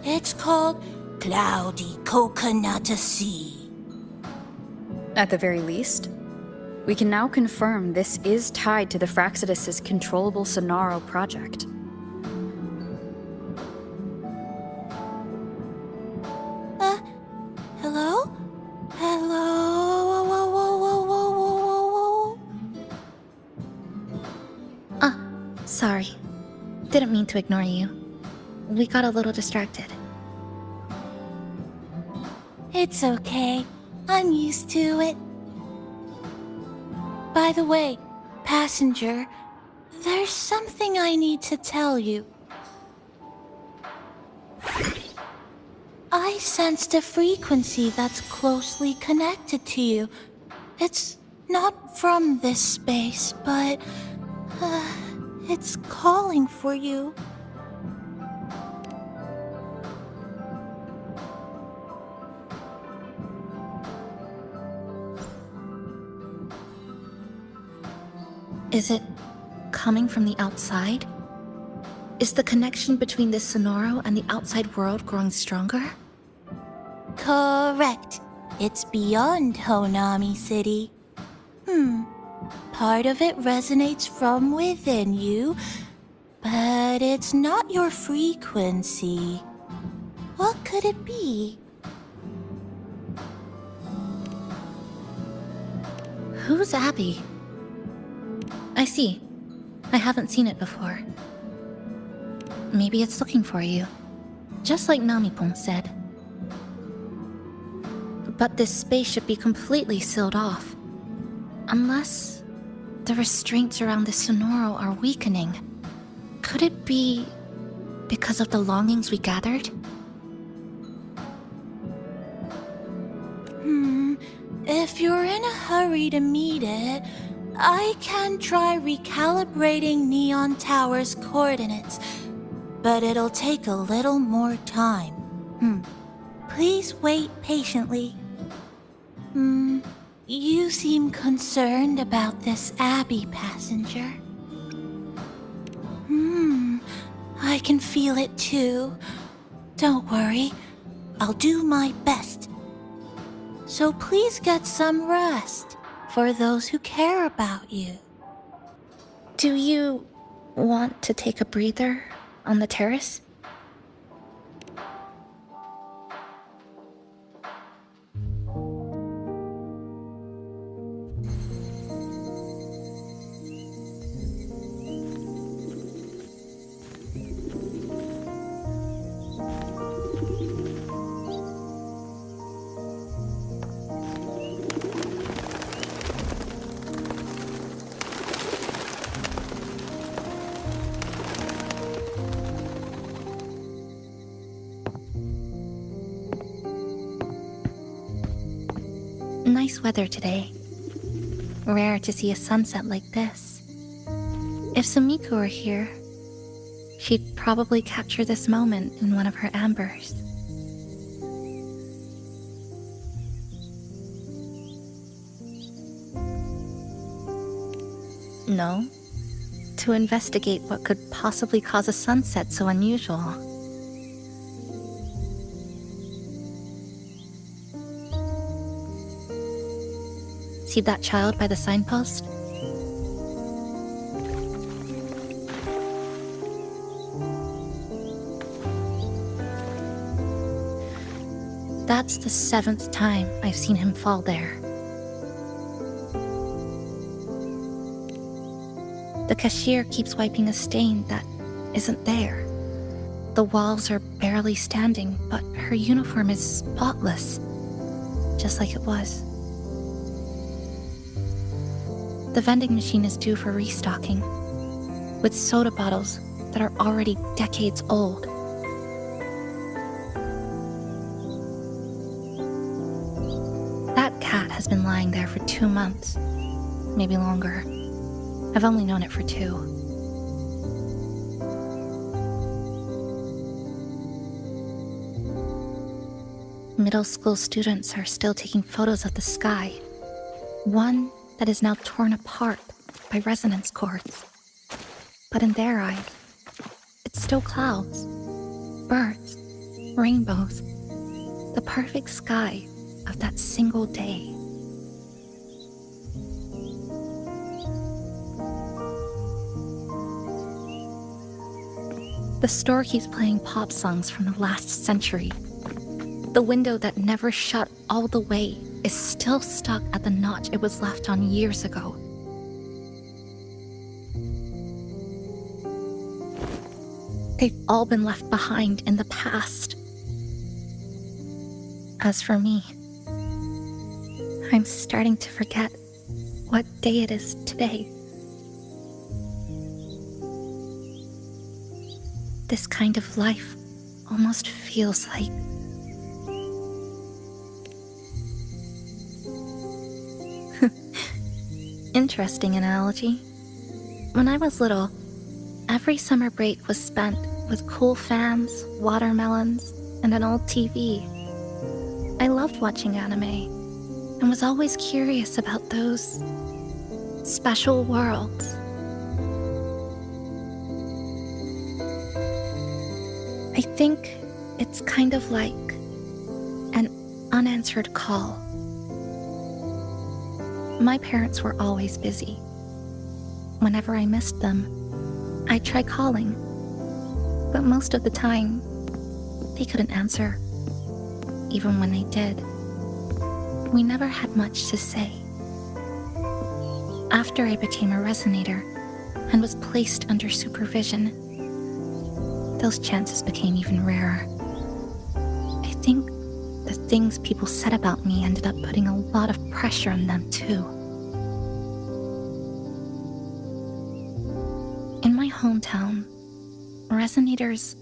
Speaker 15: It's called Cloudy Coconut Sea.
Speaker 18: At the very least, we can now confirm this is tied to the Fraxidus' controllable Sonaro project.
Speaker 15: Hello? Hello? Whoa, whoa, whoa, whoa, whoa, whoa, whoa.
Speaker 2: Sorry. Didn't mean to ignore you. We got a little distracted.
Speaker 15: It's okay. I'm used to it. By the way, passenger, there's something I need to tell you. I sensed a frequency that's closely connected to you. It's not from this space, but it's calling for you.
Speaker 2: Is it coming from the outside? Is the connection between this Sonoro and the outside world growing stronger?
Speaker 15: Correct. It's beyond Honami City. Part of it resonates from within you, but it's not your frequency. What could it be?
Speaker 2: Who's Abby? I see. I haven't seen it before. Maybe it's looking for you. Just like Namipon said. But this space should be completely sealed off. Unless the restraints around the Sonoro are weakening. Could it be because of the longings we gathered?
Speaker 15: If you're in a hurry to meet it, I can try recalibrating Neon Tower's coordinates, but it'll take a little more time. Please wait patiently. You seem concerned about this Abby passenger. I can feel it too. Don't worry, I'll do my best. So please get some rest for those who care about you.
Speaker 2: Do you want to take a breather on the terrace? Nice weather today. Rare to see a sunset like this. If Sumiko were here, she'd probably capture this moment in one of her ambers. No, to investigate what could possibly cause a sunset so unusual. See that child by the signpost? That's the 7th time I've seen him fall there. The cashier keeps wiping a stain that isn't there. The walls are barely standing, but her uniform is spotless, just like it was. The vending machine is due for restocking, with soda bottles that are already decades old. That cat has been lying there for 2 months, maybe longer. I've only known it for 2.
Speaker 15: middle school students are still taking photos of the sky. One that is now torn apart by resonance cords. But in their eyes, it's still clouds, birds, rainbows, the perfect sky of that single day. The store keeps playing pop songs from the last century. The window that never shut all the way is still stuck at the notch it was left on years ago. They've all been left behind in the past. As for me, I'm starting to forget what day it is today. This kind of life almost feels like interesting analogy. When I was little, every summer break was spent with cool fans, watermelons, and an old TV. I loved watching anime and was always curious about those special worlds. I think it's kind of like an unanswered call. My parents were always busy. Whenever I missed them, I'd try calling, but most of the time, they couldn't answer. Even when they did, we never had much to say. After I became a resonator and was placed under supervision, those chances became even rarer. I think the things people said about me ended up putting a lot of pressure on them too. In my hometown, resonators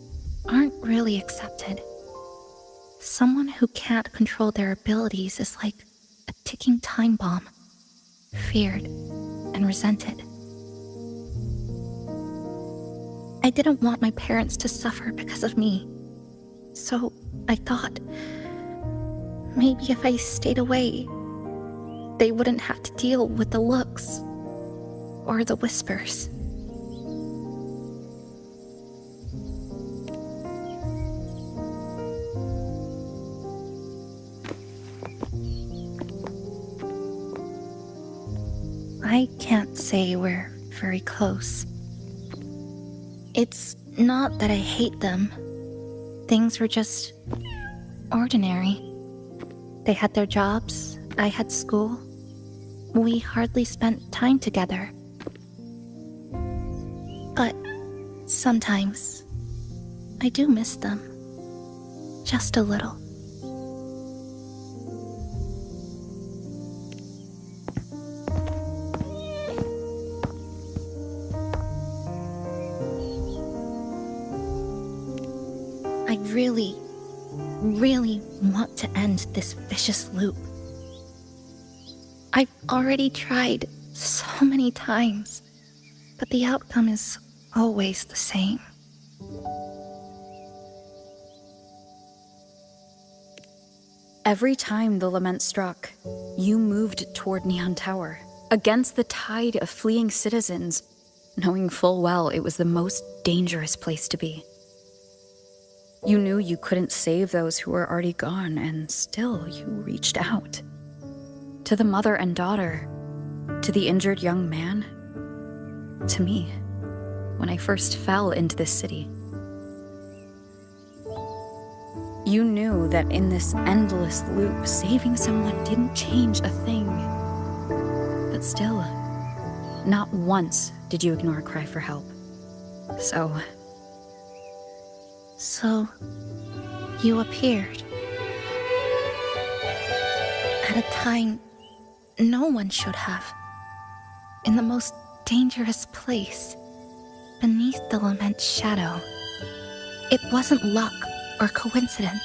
Speaker 15: aren't really accepted. Someone who can't control their abilities is like a ticking time bomb, feared and resented. I didn't want my parents to suffer because of me, so I thought maybe if I stayed away, they wouldn't have to deal with the looks or the whispers. I can't say we're very close. It's not that I hate them. Things were just ordinary. They had their jobs, I had school. We hardly spent time together. But sometimes I do miss them. Just a little. I really want to end this vicious loop. I've already tried so many times, but the outcome is always the same.
Speaker 18: Every time the lament struck, you moved toward Neon Tower, against the tide of fleeing citizens, knowing full well it was the most dangerous place to be. You knew you couldn't save those who were already gone, and still you reached out. To the mother and daughter, to the injured young man, to me, when I first fell into this city. You knew that in this endless loop, saving someone didn't change a thing. But still, not once did you ignore a cry for help. So
Speaker 15: you appeared. At a time no one should have. In the most dangerous place, beneath the lament's shadow. It wasn't luck or coincidence.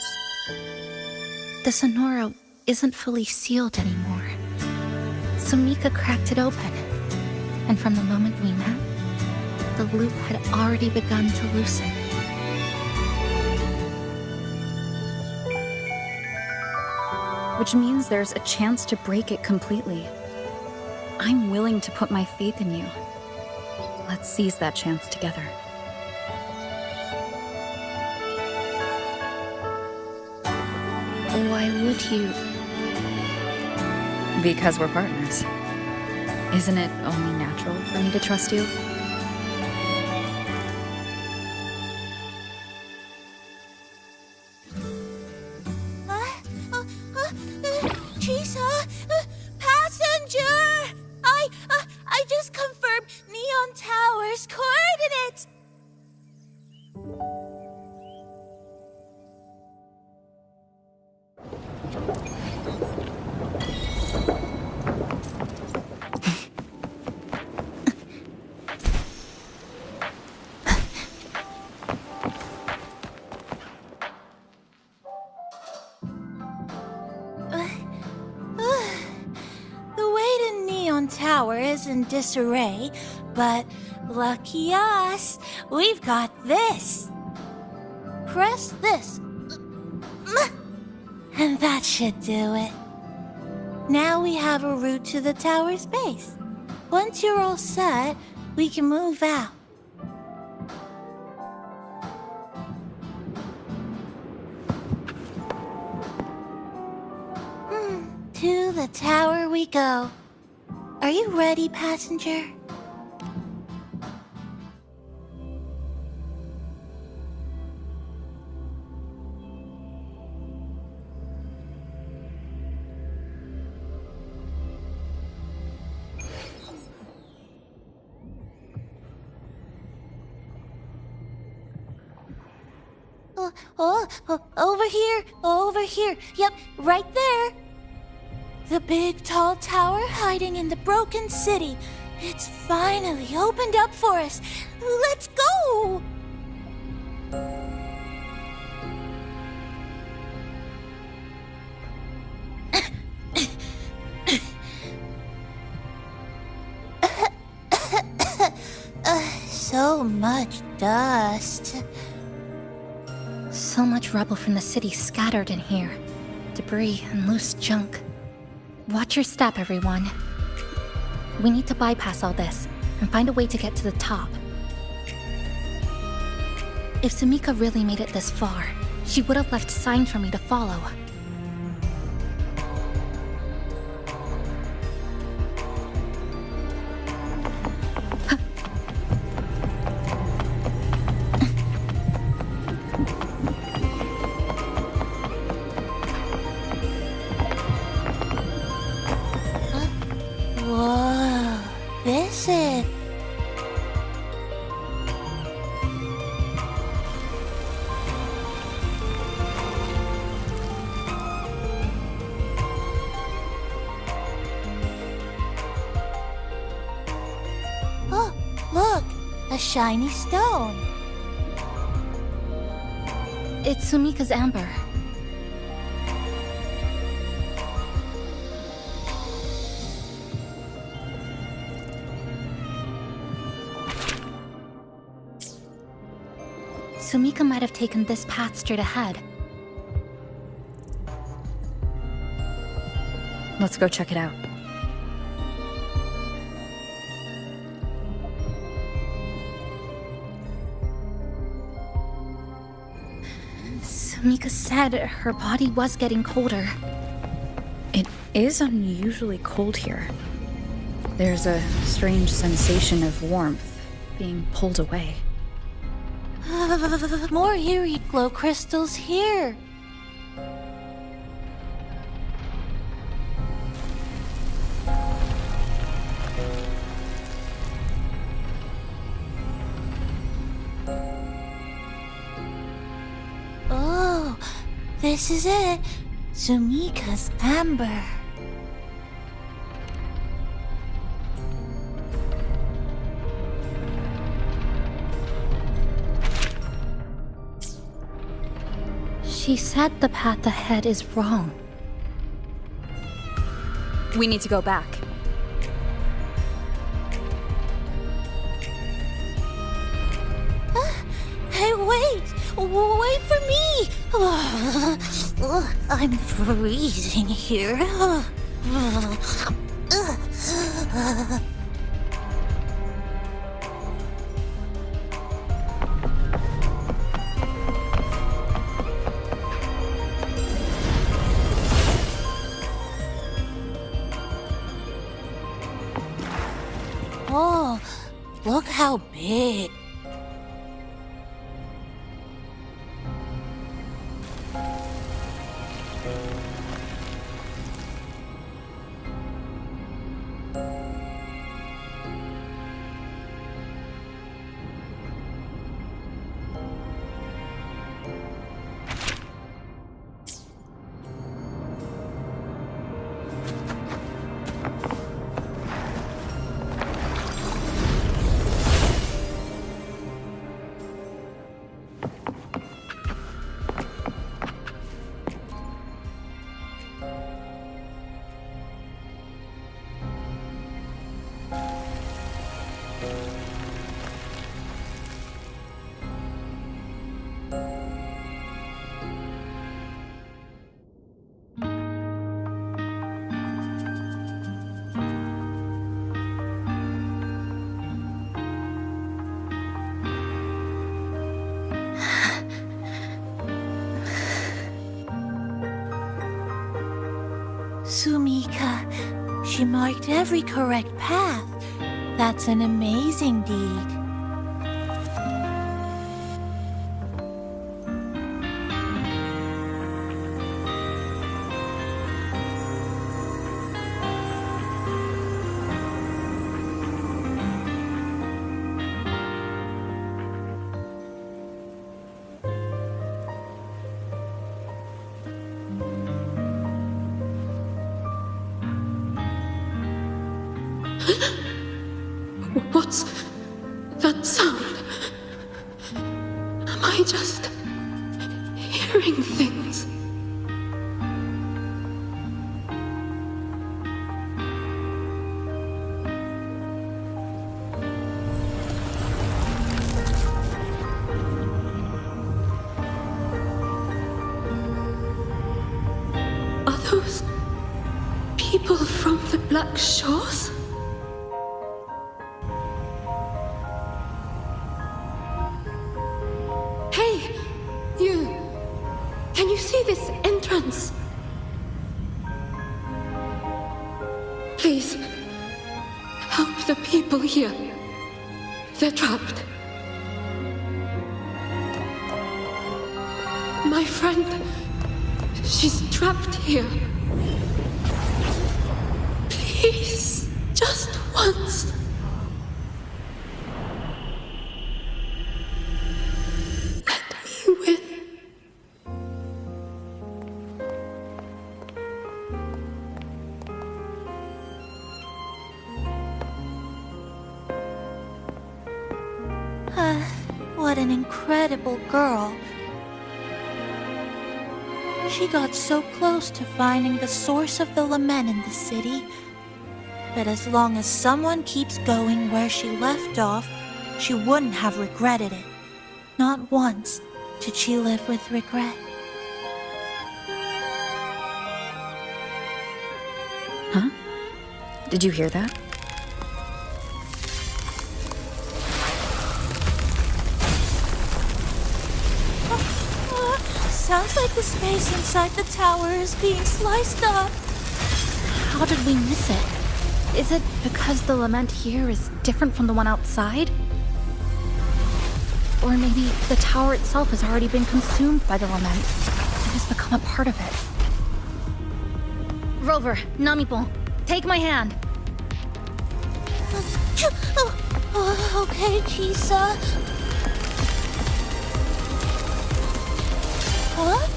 Speaker 15: The Sonora isn't fully sealed anymore. So Mika cracked it open, and from the moment we met, the loop had already begun to loosen.
Speaker 18: which means there's a chance to break it completely. I'm willing to put my faith in you. Let's seize that chance together.
Speaker 2: Why would you?
Speaker 18: Because we're partners. Isn't it only natural for me to trust you?
Speaker 15: Chisa! Passenger! I just confirmed Neon Tower's coordinates! The way to Neon Tower is in disarray, but lucky us, we've got this. Press this. And that should do it. Now we have a route to the tower's base. Once you're all set, we can move out. To the tower we go. Are you ready, passenger? Over here. Yep, right there. The big tall tower hiding in the broken city. It's finally opened up for us. Let's go! So much dust.
Speaker 2: So much rubble from the city scattered in here. Debris and loose junk. Watch your step, everyone. We need to bypass all this and find a way to get to the top. If Sumika really made it this far, she would have left signs for me to follow.
Speaker 15: Whoa, this is... Oh, look, a shiny stone.
Speaker 2: It's Sumika's amber. Sumika might have taken this path straight ahead.
Speaker 18: Let's go check it out.
Speaker 2: Sumika said her body was getting colder.
Speaker 18: It is unusually cold here. There's a strange sensation of warmth being pulled away.
Speaker 15: More eerie glow crystals here. Oh, this is it. Sumika's amber.
Speaker 2: She said the path ahead is wrong.
Speaker 18: We need to go back.
Speaker 15: Hey, wait! Wait for me! I'm freezing here. Oh, look how big. Sumika, she marked every correct path. That's an amazing deed.
Speaker 19: What's that sound? Am I just hearing things? Are those people from the Black Shores? Hey, you! Can you see this entrance? Please, help the people here. They're trapped. My friend, she's trapped here. Please, just once.
Speaker 15: What an incredible girl. She got so close to finding the source of the lament in the city. But as long as someone keeps going where she left off, she wouldn't have regretted it. Not once did she live with regret.
Speaker 18: Huh? Did you hear that?
Speaker 15: Sounds like the space inside the tower is being sliced up.
Speaker 18: How did we miss it? Is it because the lament here is different from the one outside? Or maybe the tower itself has already been consumed by the lament and has become a part of it. Rover, Namipon, take my hand.
Speaker 15: Okay, chisa. Huh?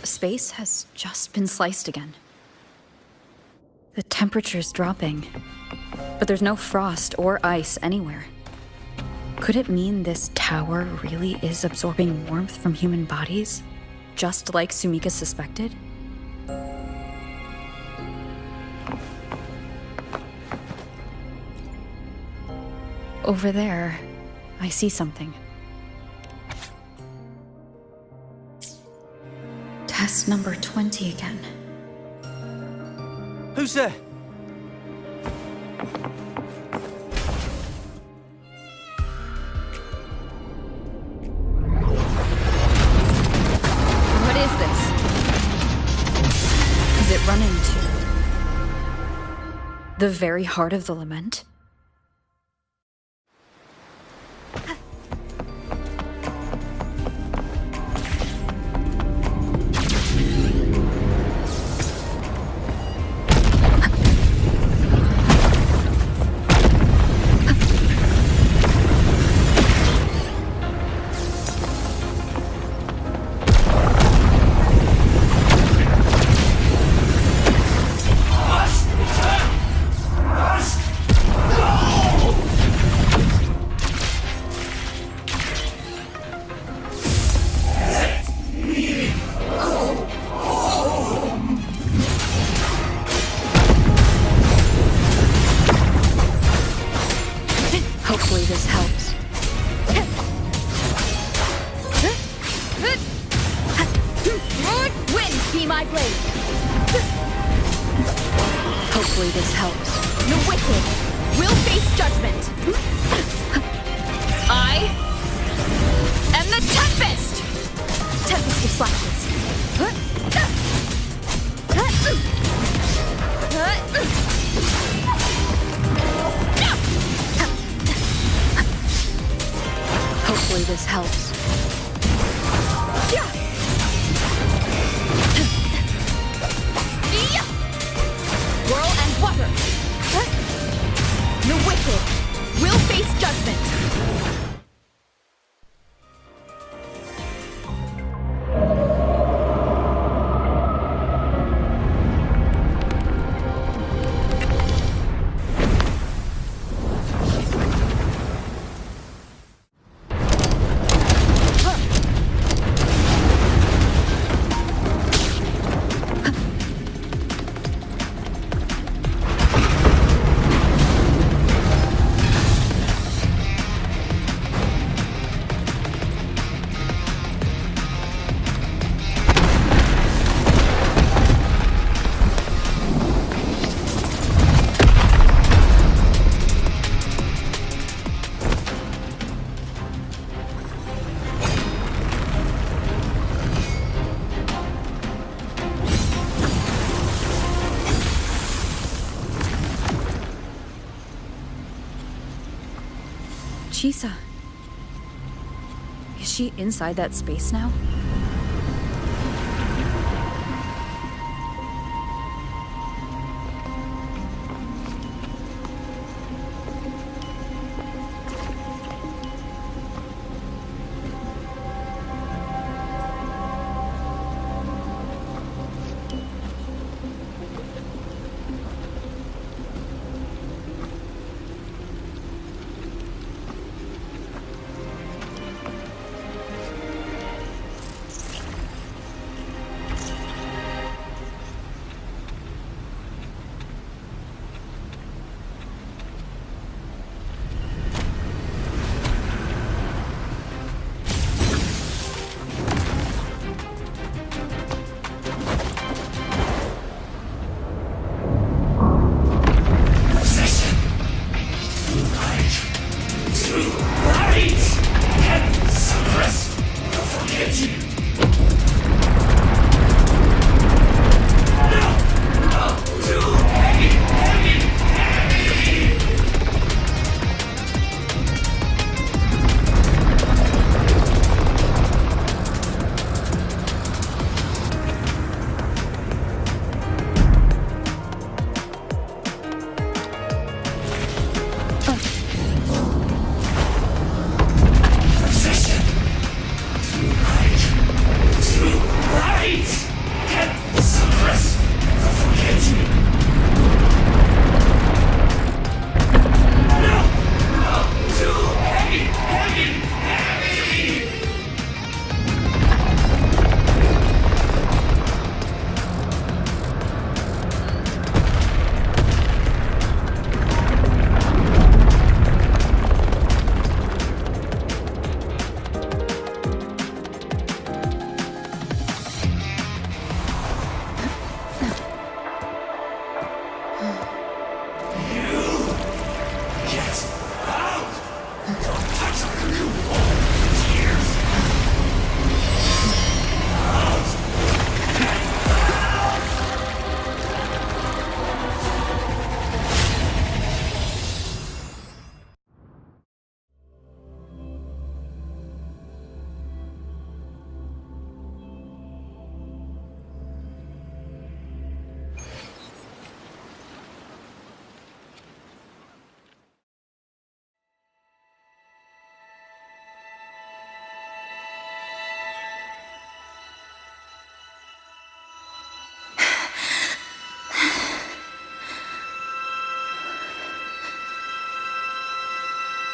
Speaker 18: Space has just been sliced again. The temperature's dropping, but there's no frost or ice anywhere. Could it mean this tower really is absorbing warmth from human bodies, just like Sumika suspected? Over there, I see something. Test number 20 again.
Speaker 7: Who's there?
Speaker 18: What is this? Is it running to the very heart of the lament? Hopefully this helps.
Speaker 19: Wind, be my blade.
Speaker 18: Hopefully this helps.
Speaker 19: The wicked will face judgment. I am the Tempest! Tempest of Slashes.
Speaker 18: Hopefully this helps.
Speaker 19: Whirl and water. The wicked will face judgment.
Speaker 18: Chisa. Is she inside that space now?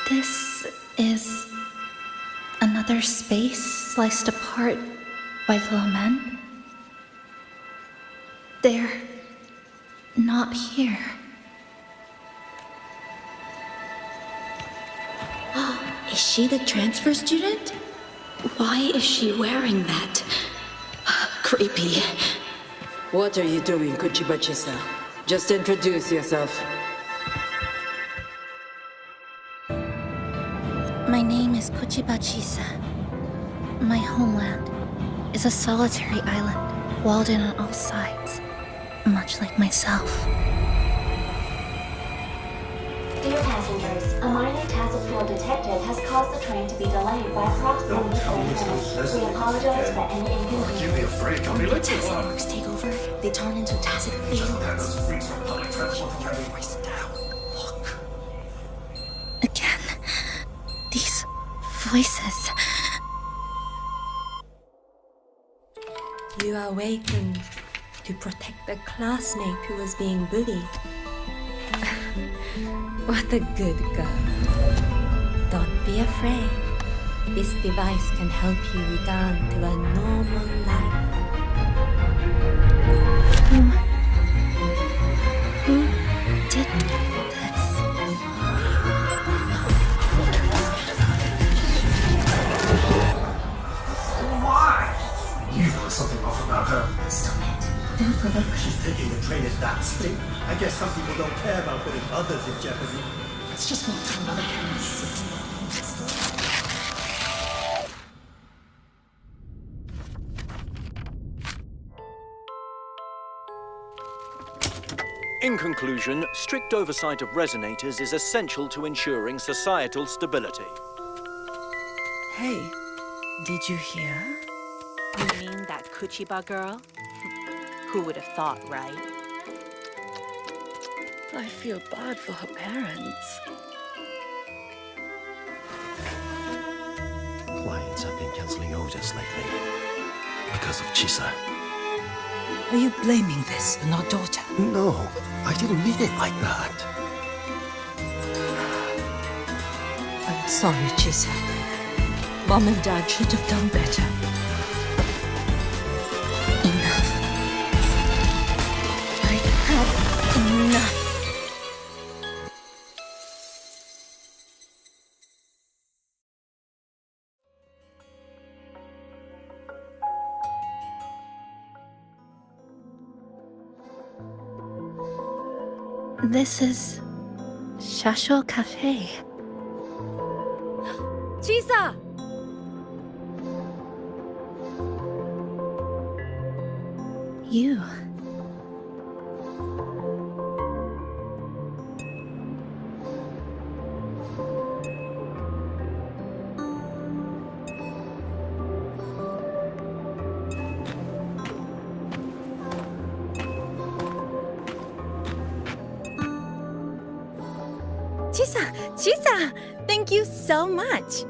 Speaker 3: This is another space sliced apart by the lament. They're not here.
Speaker 15: Is she the transfer student?
Speaker 19: Why is she wearing that? Creepy.
Speaker 20: What are you doing, Chisa? Just introduce yourself.
Speaker 3: My name is Chisa. My homeland is a solitary island, walled in on all sides, much like myself.
Speaker 21: Dear passengers, a minor task force detected has caused the train to be delayed by approximately 30 minutes. We apologize for any inconvenience.
Speaker 16: Don't be afraid, Tommy. Let's
Speaker 21: Taxi
Speaker 16: go on.
Speaker 21: networks take over. They turn into tacit failures.
Speaker 3: Again, these voices.
Speaker 22: You are awakened to protect a classmate who was being bullied. What a good girl. Don't be afraid. This device can help you return to a normal life.
Speaker 3: Who did this?
Speaker 16: Why? You got something off about her. Stop it. Don't provoke her. She's taking the train at that speed. I guess some people don't care about putting others in jeopardy. Let's just move to another campus.
Speaker 7: In conclusion, strict oversight of resonators is essential to ensuring societal stability.
Speaker 23: Hey, did you hear?
Speaker 12: You mean that Kuchiba girl? Who would have thought, right?
Speaker 23: I feel bad for her parents.
Speaker 10: Clients have been canceling orders lately because of Chisa.
Speaker 23: Are you blaming this on our daughter?
Speaker 10: No, I didn't mean it like that.
Speaker 23: I'm sorry, Chisa. Mom and Dad should have done better.
Speaker 3: Enough. I've had enough. This is Shasho Cafe.
Speaker 4: Chisa!
Speaker 3: You.
Speaker 12: Chisa! Thank you so much!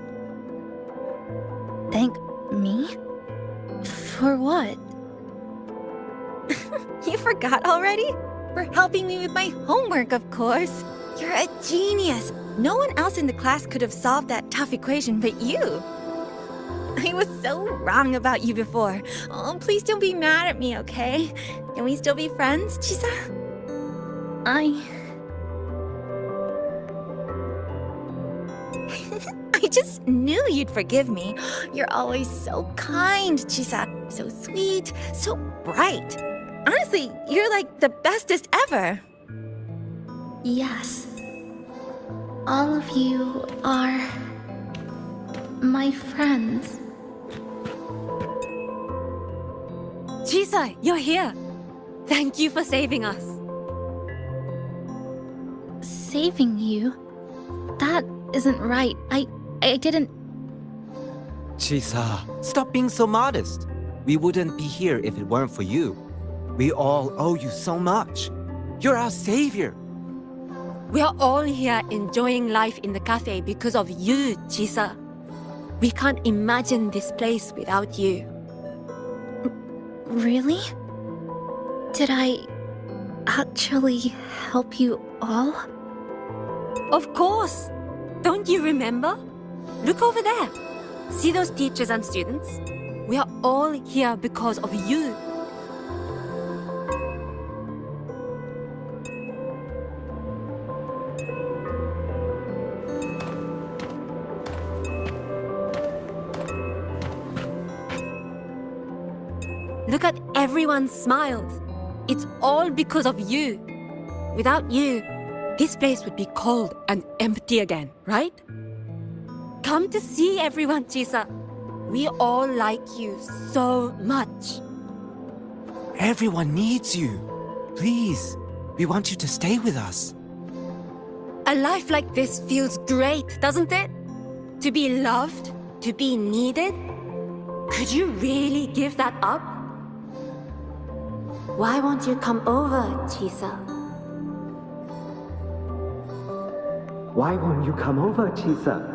Speaker 3: Thank me? For what?
Speaker 12: You forgot already? For helping me with my homework, of course. You're a genius. No one else in the class could have solved that tough equation but you. I was so wrong about you before. Oh, please don't be mad at me, okay? Can we still be friends, Chisa? I just knew you'd forgive me. You're always so kind, Chisa. So sweet, so bright. Honestly, you're like the bestest ever.
Speaker 3: Yes.
Speaker 2: All of you are my friends.
Speaker 11: Chisa, you're here. Thank you for saving us.
Speaker 2: Saving you? That isn't right. I didn't.
Speaker 13: Chisa, stop being so modest. We wouldn't be here if it weren't for you. We all owe you so much. You're our savior.
Speaker 11: We are all here enjoying life in the cafe because of you, Chisa. We can't imagine this place without you.
Speaker 2: Really? Did I actually help you all?
Speaker 11: Of course! Don't you remember? Look over there. See those teachers and students? We are all here because of you. Look at everyone's smiles. It's all because of you. Without you, this place would be cold and empty again, right? Come to see everyone, Chisa. We all like you so much.
Speaker 13: Everyone needs you. Please, we want you to stay with us.
Speaker 11: A life like this feels great, doesn't it? To be loved, to be needed. Could you really give that up?
Speaker 22: Why won't you come over, Chisa?
Speaker 5: Why won't you come over, Chisa?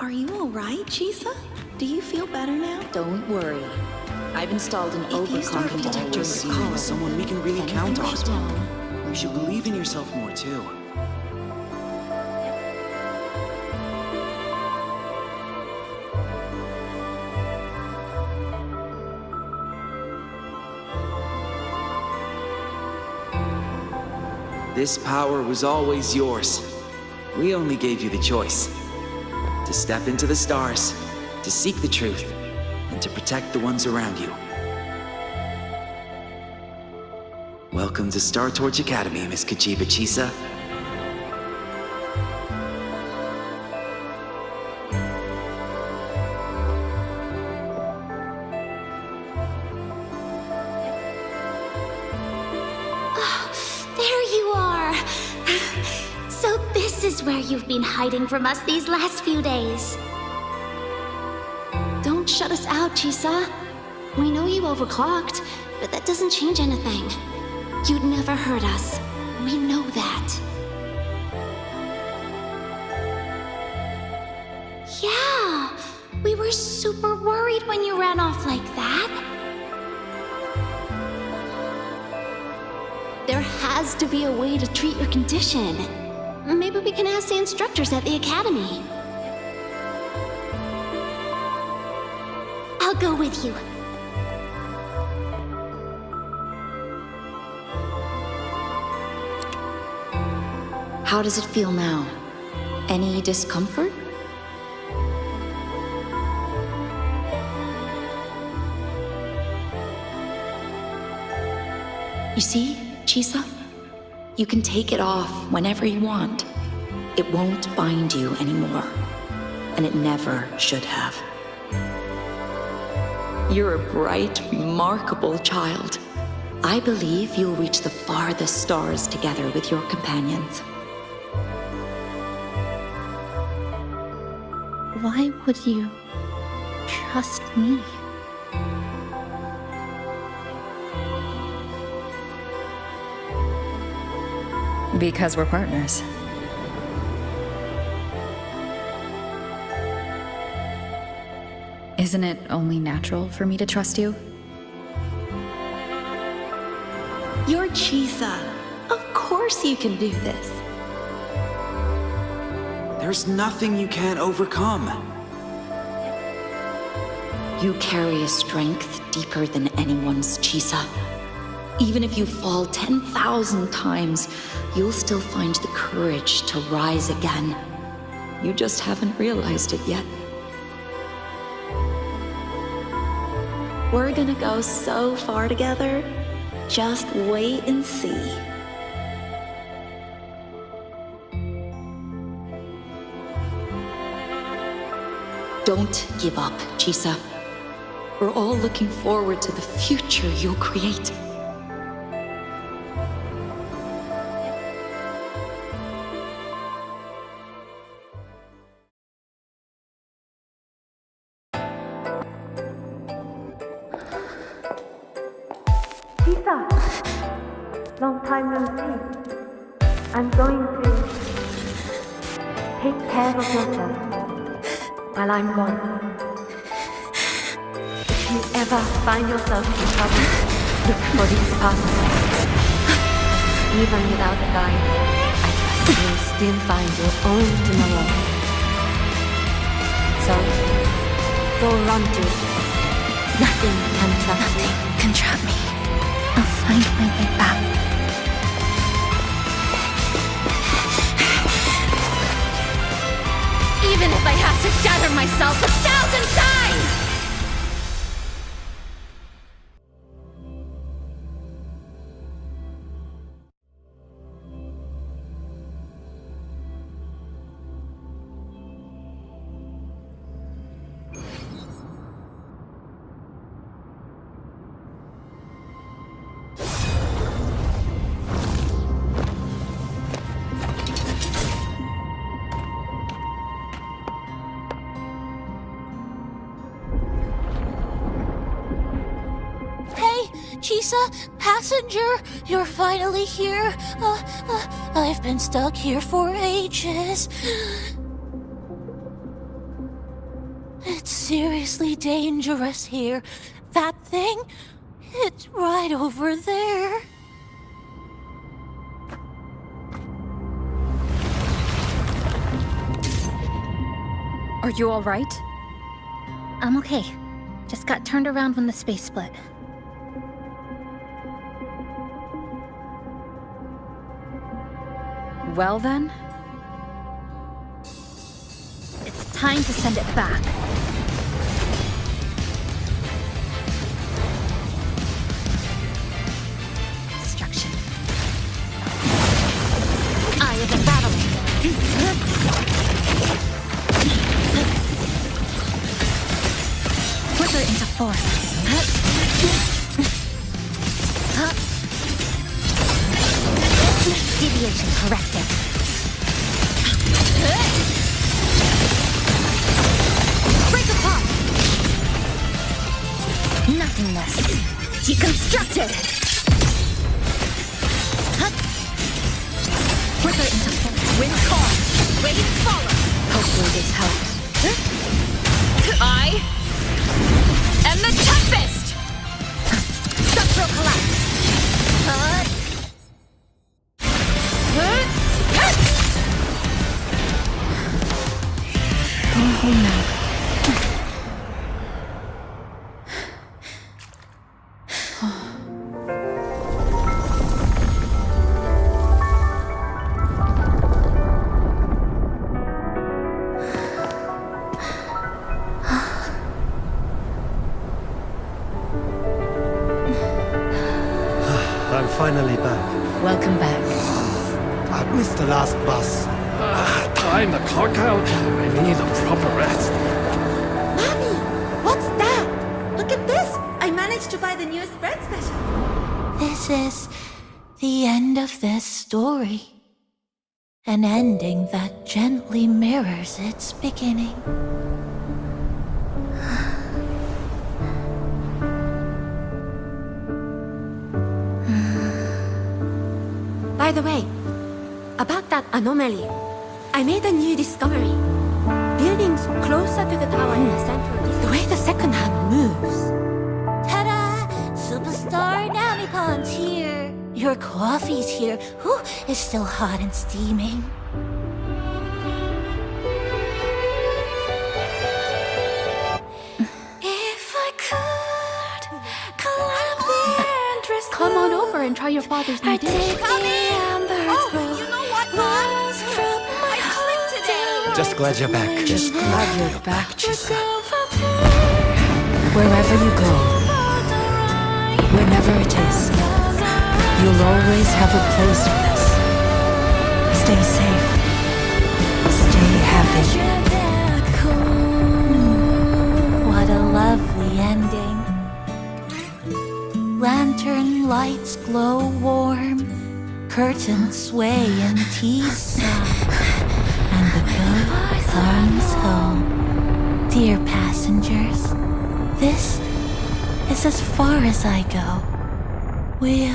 Speaker 6: Are you alright, Chisa? Do you feel better now?
Speaker 8: Don't worry. I've installed an overclock detector in your collar.
Speaker 24: Someone we can really count on. You should believe in yourself more too. This power was always yours. We only gave you the choice. To step into the stars, to seek the truth, and to protect the ones around you. Welcome to Star Torch Academy, Miss Kachiba Chisa.
Speaker 21: There you are! So this is where you've been hiding from us these last few days.
Speaker 6: Don't shut us out, Chisa. We know you overclocked, but that doesn't change anything. You'd never hurt us. We know that.
Speaker 21: Yeah, we were super worried when you ran off like that.
Speaker 6: There has to be a way to treat your condition. Maybe we can ask the instructors at the academy. go with you.
Speaker 3: How does it feel now? Any discomfort? You see, Chisa? You can take it off whenever you want. It won't bind you anymore. And it never should have. You're a bright, remarkable child. I believe you'll reach the farthest stars together with your companions.
Speaker 15: Why would you trust me?
Speaker 18: Because we're partners. Isn't it only natural for me to trust you?
Speaker 3: You're Chisa. Of course you can do this.
Speaker 24: There's nothing you can't overcome.
Speaker 3: You carry a strength deeper than anyone's, Chisa. Even if you fall 10,000 times, you'll still find the courage to rise again. You just haven't realized it yet. We're gonna go so far together. Just wait and see. Don't give up, Chisa. We're all looking forward to the future you'll create.
Speaker 21: Chisa! Long time no see. I'm going to take care of yourself while I'm gone. If you ever find yourself in trouble, look for these pathways. Even without a guide, I trust you'll still find your own tomorrow. So, go run to it. Nothing can trap you.
Speaker 15: Nothing can trap me. I'll find my way back.
Speaker 4: Even if I have to shatter myself 1,000 times!
Speaker 15: Chisa, passenger, you're finally here. I've been stuck here for ages. It's seriously dangerous here. That thing, it's right over there.
Speaker 18: Are you all right?
Speaker 15: I'm okay. Just got turned around when the space split.
Speaker 18: Well then?
Speaker 15: It's time to send it back. Destruction. Eye of the battling. Flicker into form. Deviation corrected. Break apart! Nothingness. Deconstructed! Flicker into form. Wind calm. Waves follow.
Speaker 18: Hopefully this helps.
Speaker 4: I am the Tempest!
Speaker 15: Structural collapse.
Speaker 18: Go home now.
Speaker 1: finally back.
Speaker 3: Welcome back.
Speaker 1: I missed the last bus.
Speaker 9: Time to clock out. I need a proper rest.
Speaker 12: Mommy, what's that? Look at this. I managed to buy the newest bread special.
Speaker 15: This is the end of this story. An ending that gently mirrors its beginning.
Speaker 22: By the way, about that anomaly, I made a new discovery. Buildings closer to the tower in the center, the way the second hand moves.
Speaker 15: Ta-da! Superstar NeoBuns here. Your coffee's here. Whew, it's still hot and steaming. If I could climb the endless
Speaker 19: Come on over and try your father's new dish.
Speaker 15: you know what, Mom?
Speaker 7: Just glad you're back.
Speaker 23: Just glad you're back, chisa. Wherever you go, whenever it is, you'll always have a place with us. Stay safe. Stay happy.
Speaker 15: What a lovely ending. Lantern lights glow warm, curtains sway in chisa, and the boat comes home. Dear passengers, this is as far as I go. We'll...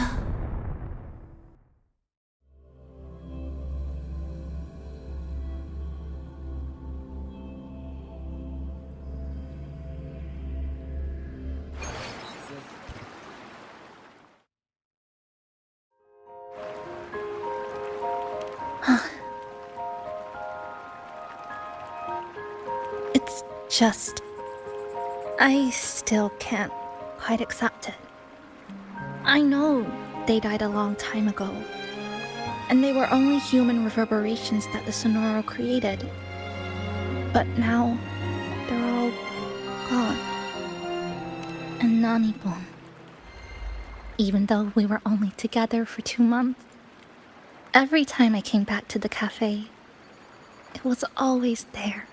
Speaker 14: It's just... I still can't quite accept it. I know they died a long time ago, and they were only human reverberations that the Sonoro created. But now, they're all gone. And Nani-bun. Even though we were only together for 2 months, every time I came back to the cafe, it was always there,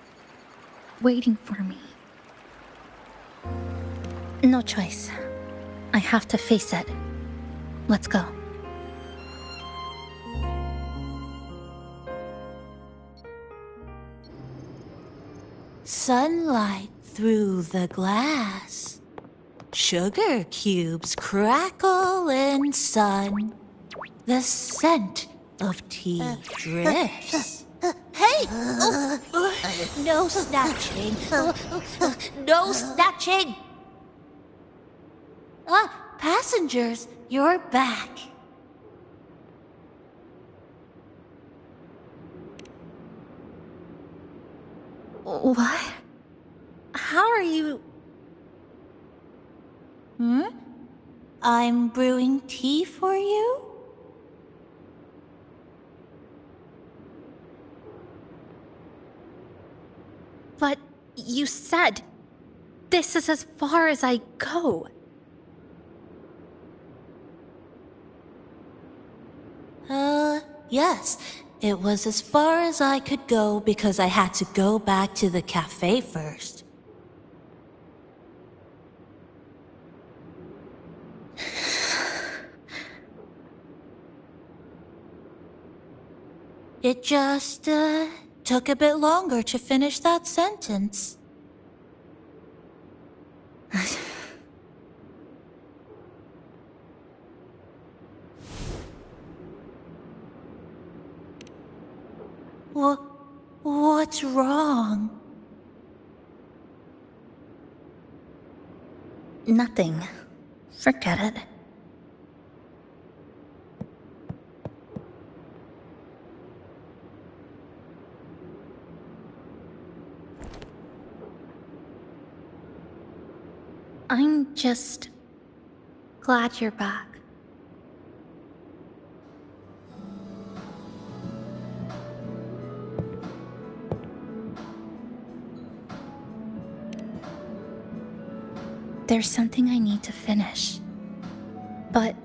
Speaker 14: waiting for me. No choice. I have to face it. Let's go.
Speaker 15: Sunlight through the glass. Sugar cubes crackle in sun. The scent of tea drifts.
Speaker 17: Hey! No snatching. No snatching!
Speaker 15: Passengers, you're back.
Speaker 14: What? How are you...
Speaker 15: I'm brewing tea for you?
Speaker 14: But you said this is as far as I go.
Speaker 15: Yes. It was as far as I could go because I had to go back to the cafe first. It just, took a bit longer to finish that sentence. What's wrong?
Speaker 14: Nothing. Forget it. I'm just glad you're back. There's something I need to finish, but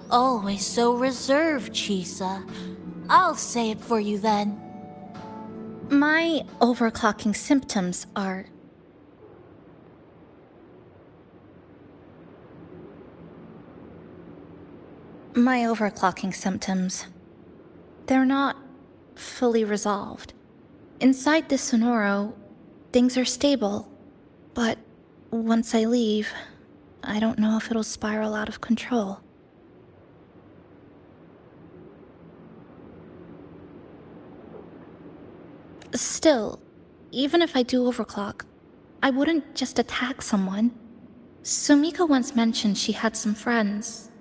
Speaker 15: Always so reserved, Chisa. I'll say it for you then.
Speaker 14: My overclocking symptoms are... My overclocking symptoms... They're not fully resolved. Inside the Sonoro, things are stable. But once I leave, I don't know if it'll spiral out of control. Still, even if I do overclock, I wouldn't just attack someone. Sumika once mentioned she had some friends,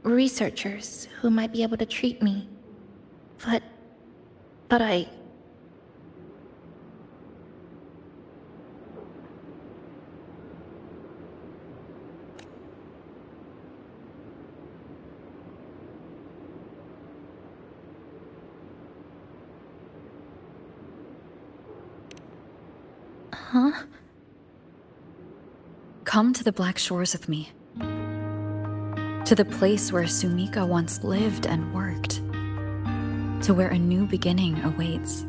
Speaker 14: researchers, who might be able to treat me. But I...
Speaker 18: Huh? Come to the Black Shores with me. To the place where Sumika once lived and worked. To where a new beginning awaits.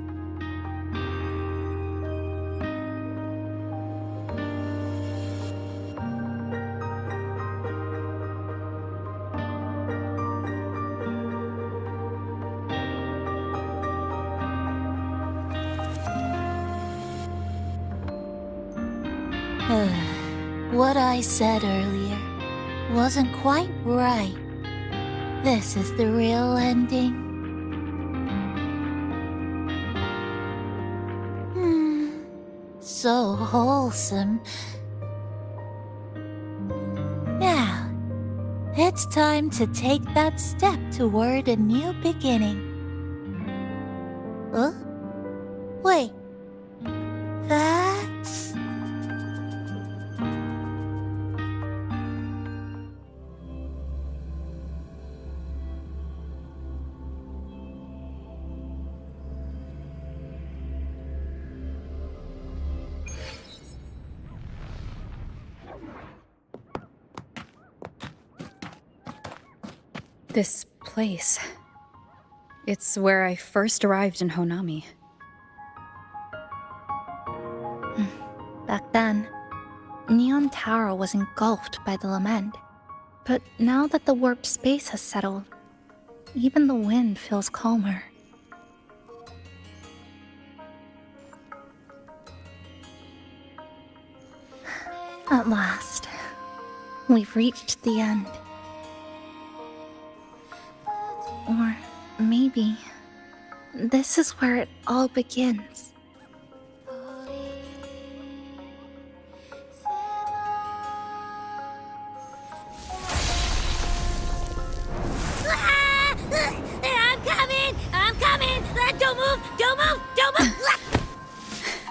Speaker 15: What I said earlier wasn't quite right. This is the real ending. So wholesome. Now, it's time to take that step toward a new beginning. Huh? Wait. That's...
Speaker 18: This place. It's where I first arrived in Honami.
Speaker 14: Back then, Neon Tower was engulfed by the lament. But now that the warped space has settled, even the wind feels calmer. At last, we've reached the end. Or maybe this is where it all begins.
Speaker 17: I'm coming! Don't move!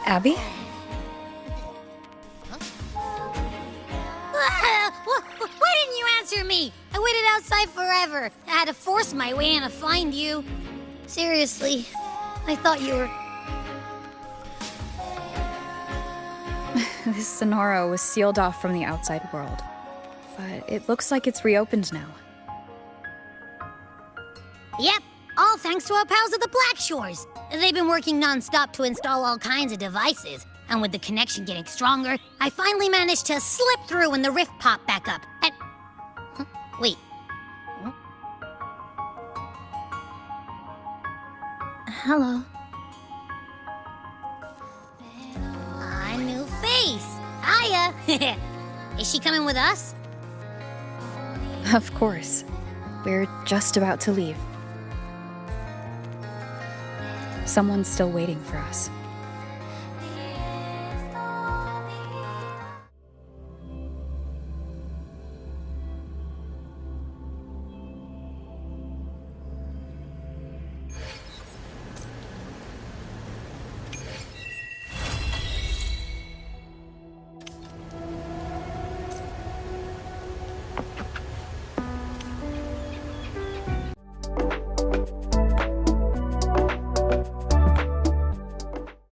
Speaker 18: Abby?
Speaker 17: Why didn't you answer me? I waited outside forever. I had to force my way in to find you. Seriously, I thought you were...
Speaker 18: This Sonoro was sealed off from the outside world. But it looks like it's reopened now.
Speaker 17: Yep, all thanks to our pals at the Black Shores. They've been working non-stop to install all kinds of devices. And with the connection getting stronger, I finally managed to slip through when the rift popped back up. And... Huh? Wait. Huh?
Speaker 14: Hello.
Speaker 17: A new face. Hiya. Is she coming with us?
Speaker 18: Of course. We're just about to leave. Someone's still waiting for us.